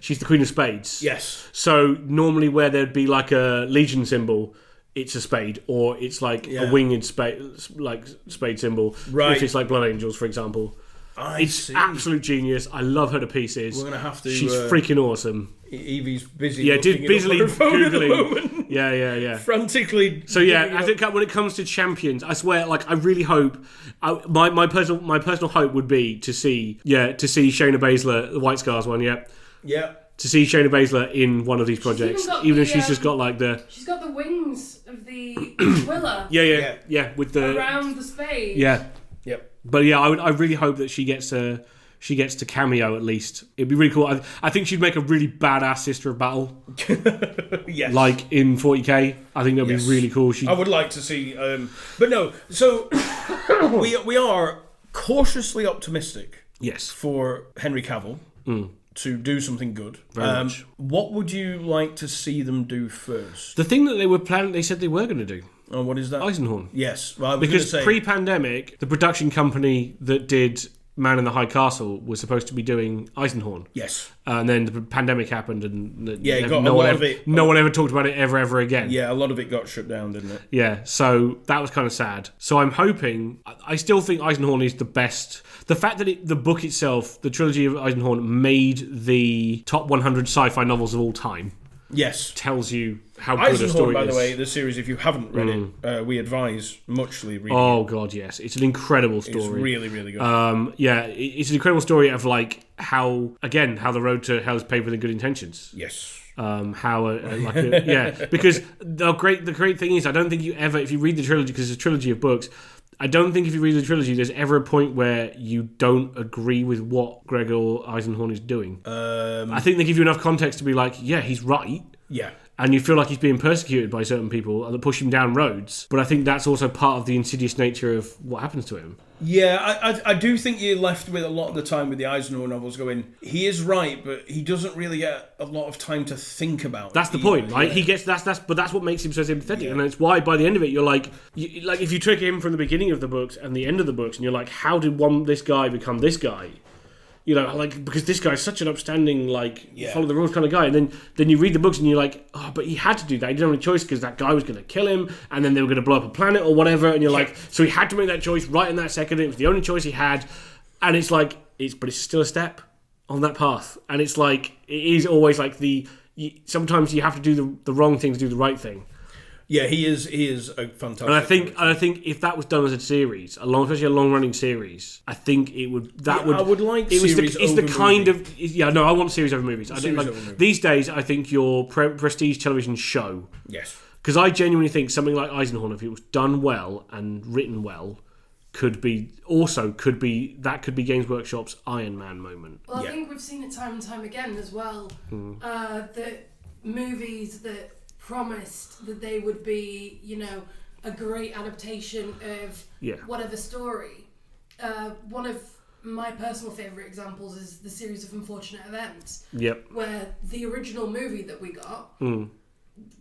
she's the Queen of Spades. Yes. So normally where there'd be like a Legion symbol, it's a spade, or it's like a winged spade symbol. Right. If it's like Blood Angels, for example. It's absolute genius. I love her to pieces. We're gonna have to. She's freaking awesome. Evie's busy. Busily googling. Yeah. Frantically. So I think when it comes to champions, I swear, like I really hope. My personal hope would be to see Shayna Baszler, the White Scars one. Yeah. To see Shayna Baszler in one of these projects, even if she's just got like the. She's got the wings of the Twiller. Yeah. With the around the spade. Yeah. Yep. But I really hope that she gets to cameo at least. It'd be really cool. I think she'd make a really badass Sister of Battle. Yes. Like in 40k, I think that'd be really cool. I would like to see, but no. So we are cautiously optimistic. Yes. For Henry Cavill to do something good. Very much. What would you like to see them do first? The thing that they said they were going to do. Oh, what is that? Eisenhorn. Yes. Well, because pre-pandemic, the production company that did Man in the High Castle was supposed to be doing Eisenhorn. Yes. And then the pandemic happened, and no one ever talked about it ever again. Yeah, a lot of it got shut down, didn't it? Yeah, so that was kind of sad. So I'm hoping... I still think Eisenhorn is the best. The fact that the book itself, the trilogy of Eisenhorn, made the top 100 sci-fi novels of all time. Yes. Tells you how good a story Eisenhorn, by is. the way, the series, if you haven't read it, we advise muchly reading Oh, it. God, yes. It's an incredible story. It's really, really good. It's an incredible story of, like, how the road to hell is paved with good intentions. Yes. Because the great thing is, I don't think you ever, if you read the trilogy, because it's a trilogy of books, I don't think if you read the trilogy, there's ever a point where you don't agree with what Gregor Eisenhorn is doing. I think they give you enough context to be like, yeah, he's right. Yeah. And you feel like he's being persecuted by certain people that push him down roads. But I think that's also part of the insidious nature of what happens to him. Yeah, I do think you're left with a lot of the time with the Eisenhower novels going, he is right, but he doesn't really get a lot of time to think about. That's the point, right? Yeah. He gets but that's what makes him so sympathetic, and it's why by the end of it you're like if you took him from the beginning of the books and the end of the books, and you're like, how did this guy become this guy? You know, like, because this guy's such an upstanding, follow the rules kind of guy. And then you read the books and you're like, oh, but he had to do that. He didn't have a choice because that guy was going to kill him and then they were going to blow up a planet or whatever. And you're like, so he had to make that choice right in that second. It was the only choice he had. And it's like, but it's still a step on that path. And it's like, it is always like sometimes you have to do the wrong thing to do the right thing. Yeah, he is a fantastic. And I think if that was done as a series, especially a long-running series, I think it would. I would like series over movies. I want series over movies. These days, I think your prestige television show. Yes. Because I genuinely think something like Eisenhorn, if it was done well and written well, could be Games Workshop's Iron Man moment. Well, I think we've seen it time and time again as well. That movies that promised that they would be, a great adaptation of whatever story. One of my personal favourite examples is the series of Unfortunate Events. Yep. Where the original movie that we got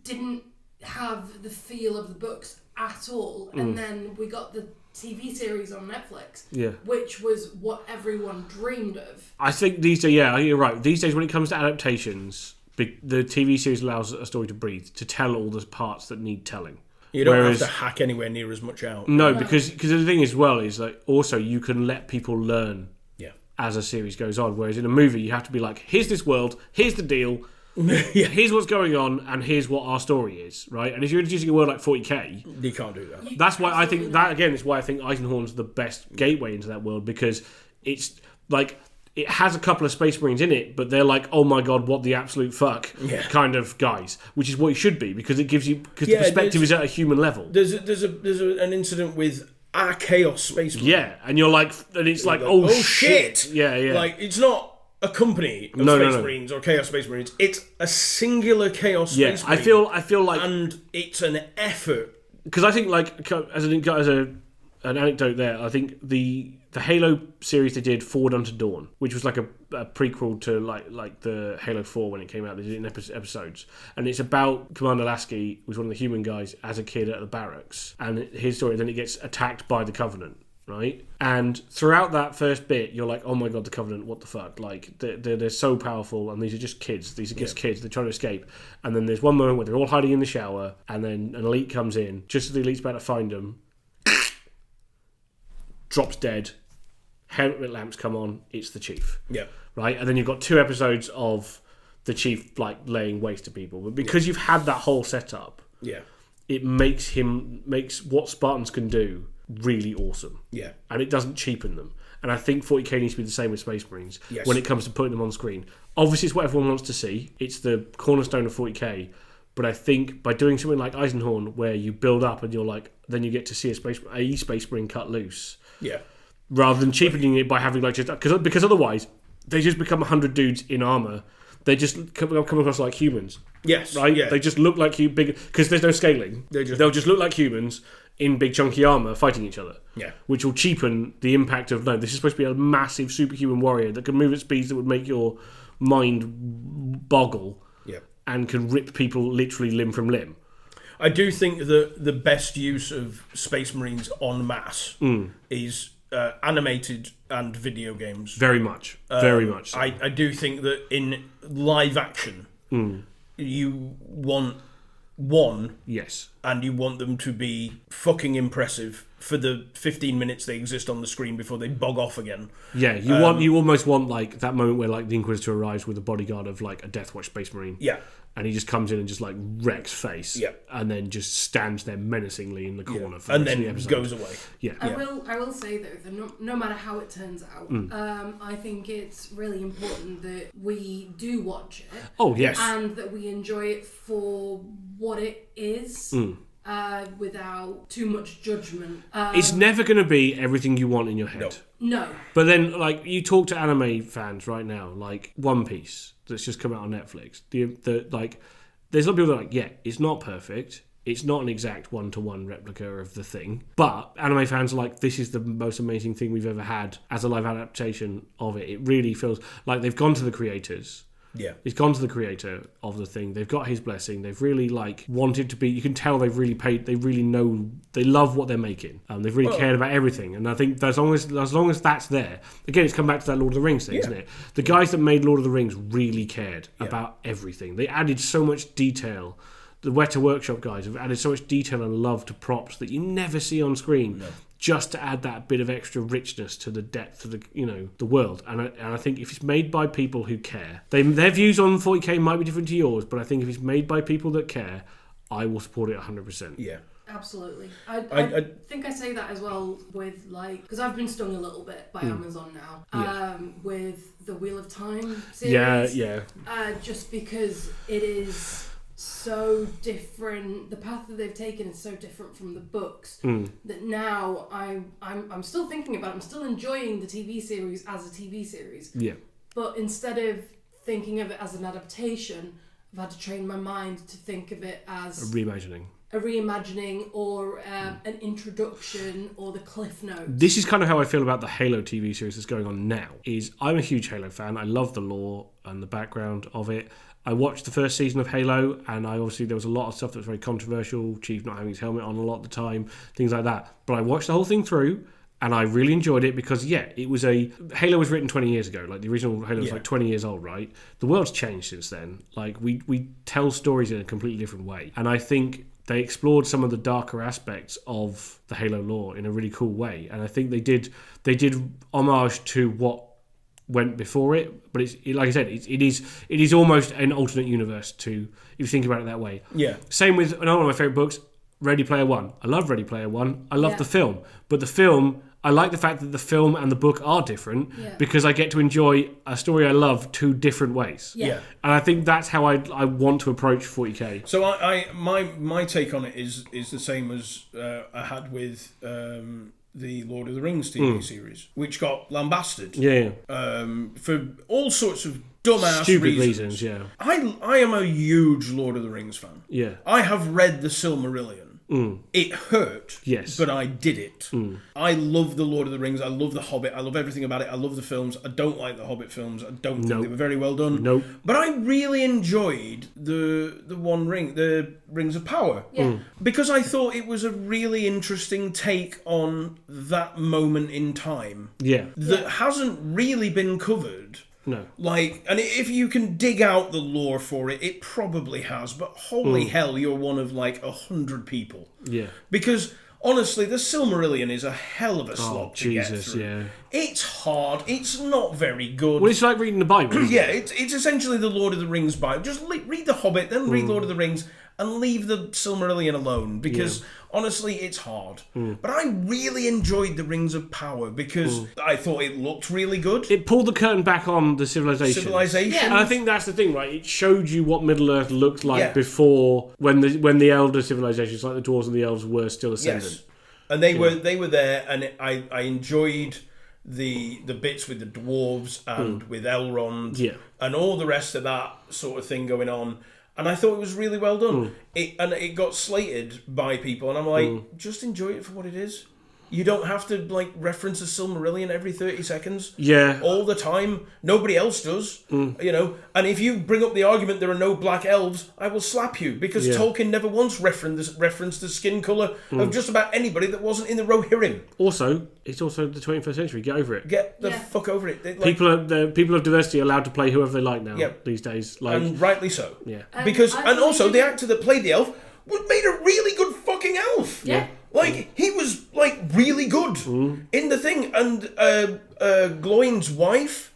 didn't have the feel of the books at all, and then we got the TV series on Netflix, which was what everyone dreamed of. I think these days, you're right. These days, when it comes to adaptations, the TV series allows a story to breathe, to tell all the parts that need telling. You don't have to hack anywhere near as much out. No, because the thing as well is like also you can let people learn as a series goes on. Whereas in a movie, you have to be like, here's this world, here's the deal, here's what's going on, and here's what our story is, right? And if you're introducing a world like 40k, you can't do that. That's why I think that again is why I think Eisenhorn's the best gateway into that world, because it's like. It has a couple of Space Marines in it, but they're like, oh my god, what the absolute fuck kind of guys, which is what it should be, because it gives you the perspective is at a human level. There's an incident with our Chaos Space Marine. Yeah, and you're like, and it's like, oh shit. Yeah. Like, it's not a company of Space Marines or Chaos Space Marines. It's a singular Chaos Space Marine. I feel like, and it's an effort. Because I think, like, as an anecdote there, I think the Halo series they did Forward Unto Dawn, which was like a prequel to like the Halo 4 when it came out. They did it in episodes, and it's about Commander Lasky, who's one of the human guys, as a kid at the barracks, and his story. Then it gets attacked by the Covenant, right? And throughout that first bit, you're like, oh my god, the Covenant, what the fuck? Like they're so powerful, and these are just kids. These are just kids. They're trying to escape. And then there's one moment where they're all hiding in the shower, and then an elite comes in just as the elite's about to find them. Drops dead. Helmet lamps come on. It's the chief. Yeah. Right, and then you've got 2 episodes of the chief like laying waste to people. But because you've had that whole setup, it makes what Spartans can do really awesome. Yeah. And it doesn't cheapen them. And I think 40k needs to be the same with Space Marines yes. when it comes to putting them on screen. Obviously, it's what everyone wants to see. It's the cornerstone of 40k. But I think by doing something like Eisenhorn, where you build up and you're like, then you get to see a Space Marine cut loose. Yeah. Rather than cheapening it by having like just because otherwise they just become 100 dudes in armor. They just come across like humans. Yes. Right. Yeah. They just look like big because there's no scaling. They'll just look like humans in big chunky armor fighting each other. Yeah. Which will cheapen the impact of this is supposed to be a massive superhuman warrior that can move at speeds that would make your mind boggle. Yeah. And can rip people literally limb from limb. I do think that the best use of Space Marines en masse is animated and video games. Very much. Very much so. I do think that in live action, you want one, yes, and you want them to be fucking impressive for the 15 minutes they exist on the screen before they bog off again. Yeah, you almost want like that moment where like the Inquisitor arrives with a bodyguard of like a Death Watch Space Marine. Yeah. And he just comes in and just like wrecks face. Yeah. And then just stands there menacingly in the corner for and the rest then of the episode. goes away. Yeah. I will say though that no matter how it turns out, I think it's really important that we do watch it. Oh yes. And that we enjoy it for what it is. Without too much judgment. It's never going to be everything you want in your head. No. But then, like, you talk to anime fans right now, like One Piece, that's just come out on Netflix. The like, there's a lot of people that are like, yeah, it's not perfect. It's not an exact one-to-one replica of the thing. But anime fans are like, this is the most amazing thing we've ever had as a live adaptation of it. It really feels like they've gone to the creators. Yeah. He's gone to the creator of the thing. They've got his blessing. They've really like wanted to be. You can tell they've really paid. They really know. They love what they're making. They've really cared about everything. And I think as long as that's there, again, it's come back to that Lord of the Rings thing, isn't it? The guys that made Lord of the Rings really cared about everything. They added so much detail. The Weta Workshop guys have added so much detail and love to props that you never see on screen. No. Just to add that bit of extra richness to the depth of the world. And I think if it's made by people who care, their views on 40k might be different to yours, but I think if it's made by people that care, I will support it 100%. Yeah. Absolutely. I think I say that as well with like, because I've been stung a little bit by Amazon now, with the Wheel of Time series. Yeah. Just because it is so different. The path that they've taken is so different from the books that now I'm still thinking about it. I'm still enjoying the TV series as a TV series. Yeah. But instead of thinking of it as an adaptation, I've had to train my mind to think of it as a reimagining or an introduction or the cliff notes. This is kind of how I feel about the Halo TV series that's going on now. I'm a huge Halo fan. I love the lore and the background of it. I watched the first season of Halo, and there was a lot of stuff that was very controversial, Chief not having his helmet on a lot of the time, things like that. But I watched the whole thing through, and I really enjoyed it because, Halo was written 20 years ago. Like, the original Halo was like 20 years old, right? The world's changed since then. Like, we tell stories in a completely different way. And I think they explored some of the darker aspects of the Halo lore in a really cool way. And I think they did homage to what went before it, but it's like I said, it is almost an alternate universe if you think about it that way. Yeah. Same with another one of my favourite books, Ready Player One. I love Ready Player One. I love the film, but the film, I like the fact that the film and the book are different because I get to enjoy a story I love two different ways. Yeah. And I think that's how I want to approach 40k. So my take on it is the same as I had with the Lord of the Rings TV series, which got lambasted. For all sorts of dumbass stupid reasons. Yeah. I am a huge Lord of the Rings fan. Yeah. I have read the Silmarillion. It hurt, yes, but I did it. I love the Lord of the Rings. I love the Hobbit. I love everything about it. I love the films. I don't like the Hobbit films. I don't think they were very well done. Nope. But I really enjoyed the One Ring, the Rings of Power, because I thought it was a really interesting take on that moment in time. That hasn't really been covered. No. And if you can dig out the lore for it, it probably has, but holy hell, you're one of 100 people. Yeah. Because, honestly, the Silmarillion is a hell of a slog to get through. Yeah. It's hard. It's not very good. Well, it's like reading the Bible. It's essentially the Lord of the Rings Bible. Just read The Hobbit, then read Lord of the Rings, and leave the Silmarillion alone, because honestly, it's hard. But I really enjoyed the Rings of Power because I thought it looked really good. It pulled the curtain back on the civilization. And I think that's the thing, right? It showed you what Middle Earth looked like before, when the elder civilizations, like the dwarves and the elves, were still ascendant. Yes. And they were there, and I enjoyed the bits with the dwarves and with Elrond and all the rest of that sort of thing going on. And I thought it was really well done. It got slated by people, and I'm like, just enjoy it for what it is. You don't have to like reference a Silmarillion every 30 seconds. Yeah. All the time. Nobody else does. You know. And if you bring up the argument there are no black elves, I will slap you because Tolkien never once referenced the skin colour of just about anybody that wasn't in the Rohirrim. Also, it's also the 21st century. Get over it. Get the fuck over it. People of diversity are allowed to play whoever they like now these days. Like, and rightly so. Yeah. Because and also the actor that played the elf made a really good fucking elf. Yeah. Like, he was, like, really good in the thing. And Gloin's wife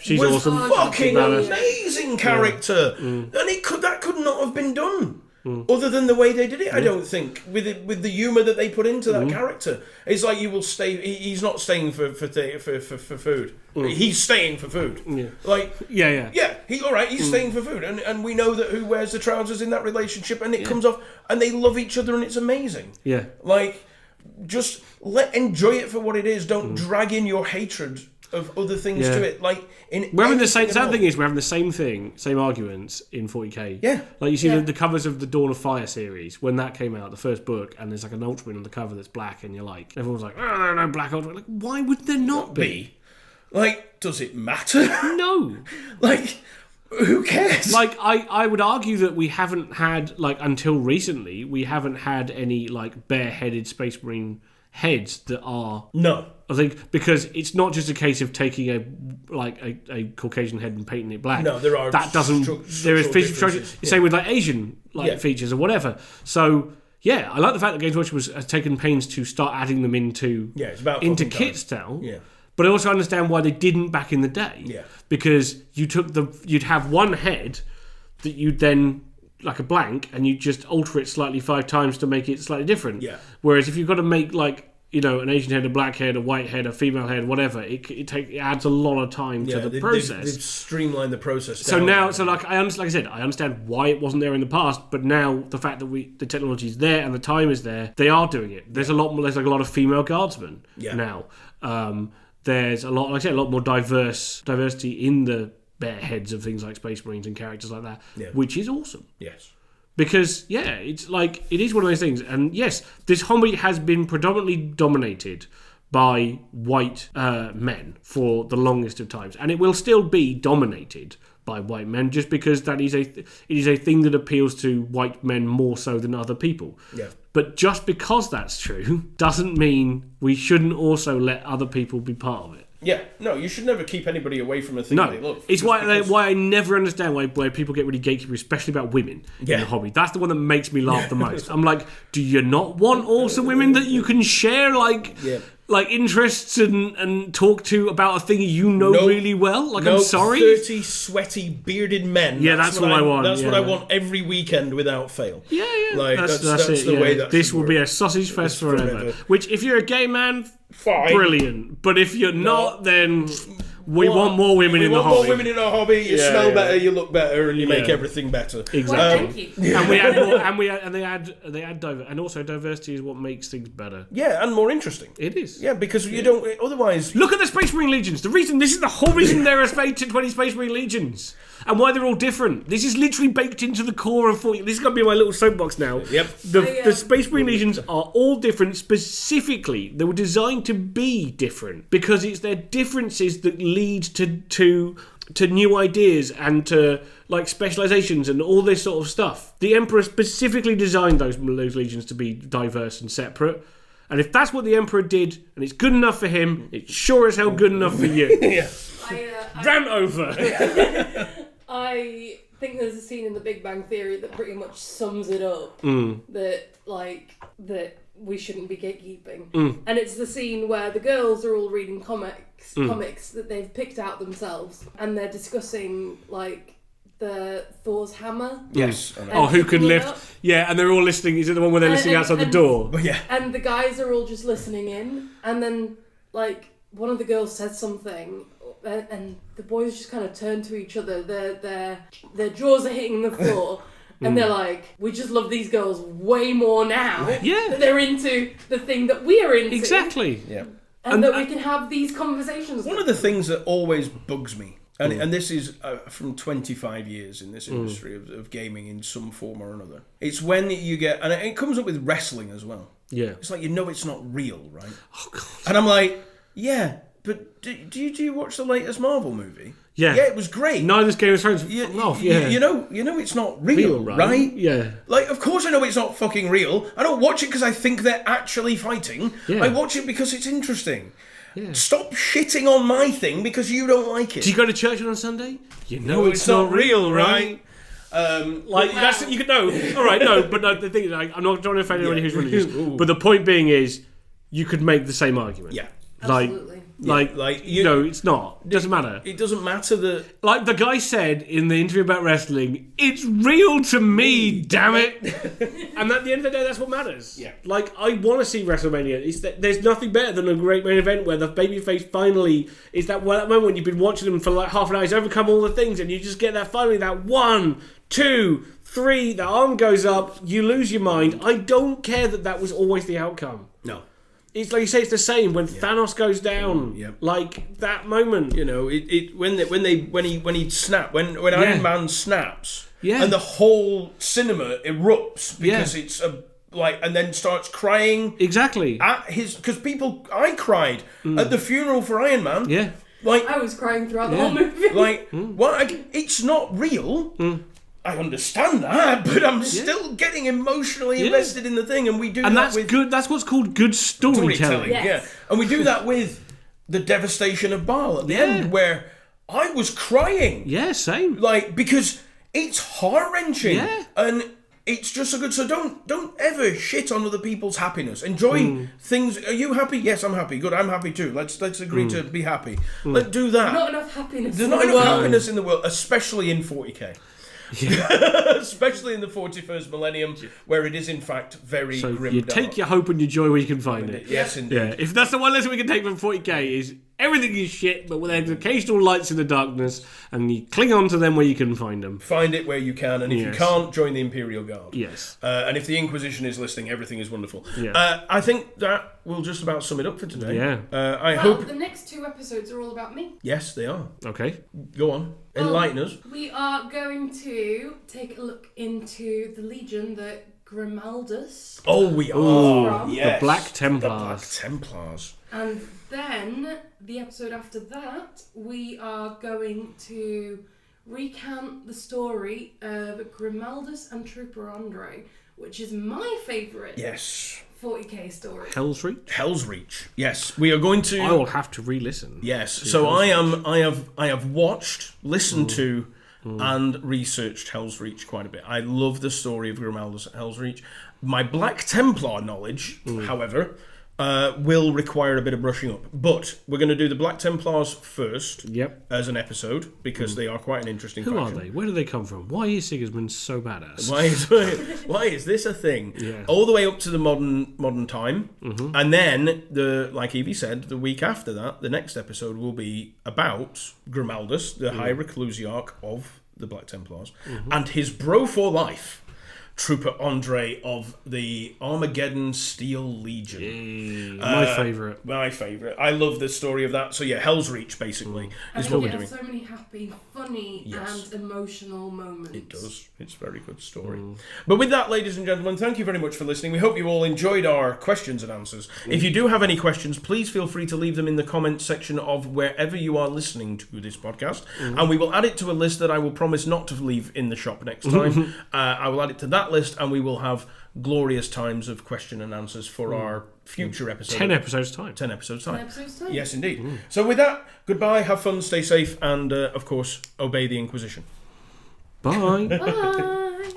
she's was awesome. fucking amazing character. And that could not have been done. Other than the way they did it, I don't think, with the humour that they put into that character. It's like you will stay. He's not staying for food. He's staying for food. He's staying for food, and we know that who wears the trousers in that relationship, and it comes off, and they love each other, and it's amazing. Yeah, like just enjoy it for what it is. Don't drag in your hatred of other things to it. Like we're having the same. Sad thing is we're having the same thing, same arguments in 40k. Yeah, like you see the covers of the Dawn of Fire series when that came out, the first book, and there's like an Ultraman on the cover that's black, and you're like, everyone's like, oh, there are no black Ultraman. Like, why would there not be? Like, does it matter? No. Like, who cares? Like, I would argue that we haven't had, like, until recently, we haven't had any like bare-headed Space Marine heads that are I think because it's not just a case of taking a Caucasian head and painting it black. No, there are that doesn't there is feature structure. Same with like Asian features or whatever. So I like the fact that Games Workshop has taken pains to start adding them into kit style. Yeah. But I also understand why they didn't back in the day. Yeah. Because you'd have one head that you'd then like a blank, and you just alter it slightly 5 times to make it slightly different. Yeah. Whereas if you've got to make an Asian head, a black head, a white head, a female head, whatever, it adds a lot of time to the process. They've streamlined the process. So now, like I understand why it wasn't there in the past, but now the fact that the technology is there and the time is there, they are doing it. There's a lot more. There's like a lot of female guardsmen now. There's a lot, like I said, a lot more diversity in the bare heads of things like Space Marines and characters like that, which is awesome. Yes. Because, it's like, it is one of those things. And yes, this hobby has been predominantly dominated by white men for the longest of times. And it will still be dominated by white men just because it is a thing that appeals to white men more so than other people. Yeah. But just because that's true doesn't mean we shouldn't also let other people be part of it. Yeah, no, you should never keep anybody away from a thing they love. It's why I never understand why people get really gatekeepers, especially about women in the hobby. That's the one that makes me laugh the most. I'm like, do you not want also women that you can share like interests and talk to about a thing you know really well? Like, I'm sorry? 30 sweaty, bearded men. Yeah, that's what I want. That's what I want every weekend without fail. Yeah. Like, that's the way that this will be a sausage fest forever. Which, if you're a gay man, fine. Brilliant. But if you're not, then we want more women in the hobby. We want more women in our hobby. You smell better, you look better, and you make everything better. Exactly. Well, thank you. And we add more, they add and also diversity is what makes things better. Yeah, and more interesting. It is. Yeah, because you don't otherwise. Look at the Space Marine Legions. This is the whole reason there are 20 Space Marine Legions. And why they're all different. This is literally baked into the core of 40. This is going to be my little soapbox now. Yep. The Space Marine Legions are all different specifically. They were designed to be different because it's their differences that lead to new ideas and to like specializations and all this sort of stuff. The Emperor specifically designed those legions to be diverse and separate. And if that's what the Emperor did, and it's good enough for him, it's sure as hell good enough for you. Rant over. I think there's a scene in The Big Bang Theory that pretty much sums it up. That we shouldn't be gatekeeping. And it's the scene where the girls are all reading comics that they've picked out themselves, and they're discussing like the Thor's hammer. Yes. Who can lift? Yeah, and they're all listening. Is it the one where they're listening outside the door? Yeah. And the guys are all just listening in, and then like one of the girls says something, and the boys just kind of turn to each other. Their jaws are hitting the floor. And they're like, we just love these girls way more now. Yeah. That they're into the thing that we are into. Exactly. Yeah. And that we can have these conversations. One of the things that always bugs me, and this is from 25 years in this industry of gaming in some form or another, it's when you get, and it comes up with wrestling as well. Yeah. It's like, it's not real, right? Oh, God. And I'm like, yeah, but do you watch the latest Marvel movie? Yeah. Yeah, it was great. Neither Game of Thrones. Yeah. You know it's not real, right? Yeah. Like, of course I know it's not fucking real. I don't watch it because I think they're actually fighting. Yeah. I watch it because it's interesting. Yeah. Stop shitting on my thing because you don't like it. Do you go to church on a Sunday? You know it's not real, right? That's you could know. All right, but the thing is, I'm not trying to offend anyone who's religious. But the point being is, you could make the same argument. Yeah. Absolutely. It's not. It doesn't matter. It doesn't matter that... Like the guy said in the interview about wrestling, it's real to me, damn it. And at the end of the day, that's what matters. Yeah. Like, I want to see WrestleMania. There's nothing better than a great main event where the babyface finally... It's that moment when you've been watching them for like half an hour, he's overcome all the things, and you just get that 1, 2, 3, the arm goes up, you lose your mind. I don't care that was always the outcome. No. It's like you say, it's the same when Thanos goes down. Yeah. Like that moment, when he snapped, when Iron Man snaps, and the whole cinema erupts because it's and then starts crying. Exactly. Because I cried at the funeral for Iron Man. Yeah. Like I was crying throughout the whole movie. It's not real. I understand that, but I'm still getting emotionally invested in the thing, and we do and that that's with good. That's what's called good storytelling. Yes. Yeah, and we do that with the devastation of Baal at the end, where I was crying. Yeah, same. Like, because it's heart wrenching, and it's just so good. So don't ever shit on other people's happiness. Enjoy things. Are you happy? Yes, I'm happy. Good, I'm happy too. Let's agree to be happy. Let's do that. Not enough happiness. There's not enough happiness in the world, especially in 40k. Yeah. Especially in the 41st millennium, where it is in fact very grim. You take your hope and your joy where you can find it. Yes, indeed. Yeah. If that's the one lesson we can take from 40k is everything is shit, but there's occasional lights in the darkness, and you cling on to them where you can find them. Find it where you can, and if you can't, join the Imperial Guard. Yes. And if the Inquisition is listening, everything is wonderful. Yeah. I think that will just about sum it up for today. Yeah. I hope. The next 2 episodes are all about me. Yes, they are. Okay. Go on. Enlighten us. We are going to take a look into the Legion that Grimaldus. Oh, we are. Yes. The Black Templars. The Black Templars. And then the episode after that, we are going to recount the story of Grimaldus and Trooper Andre, which is my favourite. Yes. 40k story. Hell's Reach. Hell's Reach. Yes, we are going to. I will have to re-listen. Yes, so I have watched, listened to, and researched Hell's Reach quite a bit. I love the story of Grimaldus at Hell's Reach. My Black Templar knowledge, however, will require a bit of brushing up. But we're going to do the Black Templars first as an episode, because they are quite an interesting faction. Who are they? Where do they come from? Why is Sigismund so badass? Why is this a thing? Yeah. All the way up to the modern time. And then, like Evie said, the week after that, the next episode will be about Grimaldus, the High Reclusiarch of the Black Templars, and his bro for life, Trooper Andre of the Armageddon Steel Legion. My favourite. My favourite. I love the story of that. So yeah, Hell's Reach basically is what we're doing. So many happy, funny, and emotional moments. It does. It's a very good story. But with that, ladies and gentlemen, thank you very much for listening. We hope you all enjoyed our questions and answers. If you do have any questions, please feel free to leave them in the comments section of wherever you are listening to this podcast, and we will add it to a list that I will promise not to leave in the shop next time. I will add it to that list, and we will have glorious times of question and answers for our future episodes. 10 episodes time. 10 episodes time. 10 episodes time. Yes, indeed. So with that, goodbye, have fun, stay safe, and of course, obey the Inquisition. Bye. Bye.